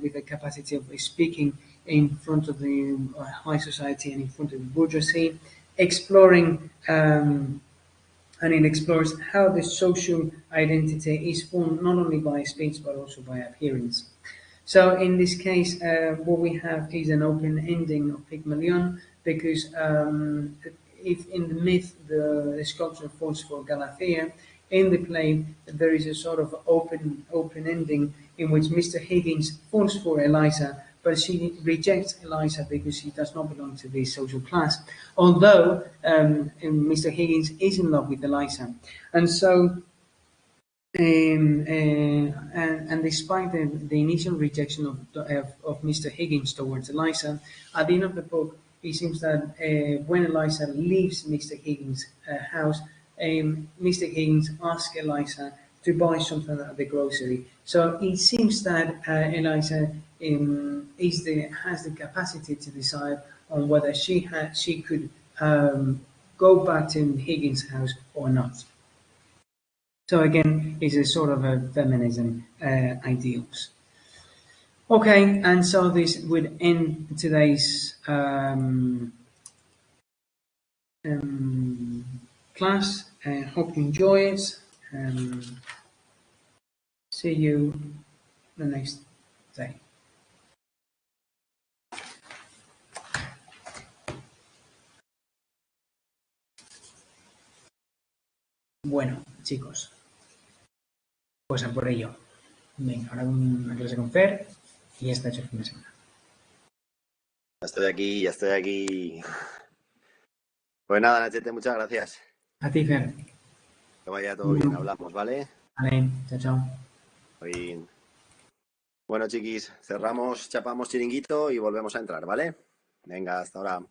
with the capacity of speaking in front of the high society and in front of the bourgeoisie, exploring and it explores how the social identity is formed not only by speech but also by appearance. So in this case, what we have is an open ending of Pygmalion because if in the myth the sculpture falls for Galathea, in the play there is a sort of open ending in which Mr. Higgins falls for Eliza, but she rejects Eliza because she does not belong to this social class. Although Mr. Higgins is in love with Eliza, and so. And despite the initial rejection of Mr. Higgins towards Eliza, at the end of the book, it seems that when Eliza leaves Mr. Higgins' house, Mr. Higgins asks Eliza to buy something at the grocery. So it seems that Eliza has the capacity to decide on whether she could go back to Higgins' house or not. So again, it's a sort of a feminism ideals. Okay, and so this would end today's class. Hope you enjoy it. See you the next day. Bueno, chicos, pues a por ello. Venga, ahora una clase con Fer y ya está hecho el fin de semana. Ya estoy aquí. Pues nada, Nachete, muchas gracias. A ti, Fer. Que vaya todo bien, hablamos, ¿vale? Vale, chao, chao. Bien. Bueno, chiquis, cerramos, chapamos chiringuito y volvemos a entrar, ¿vale? Venga, hasta ahora.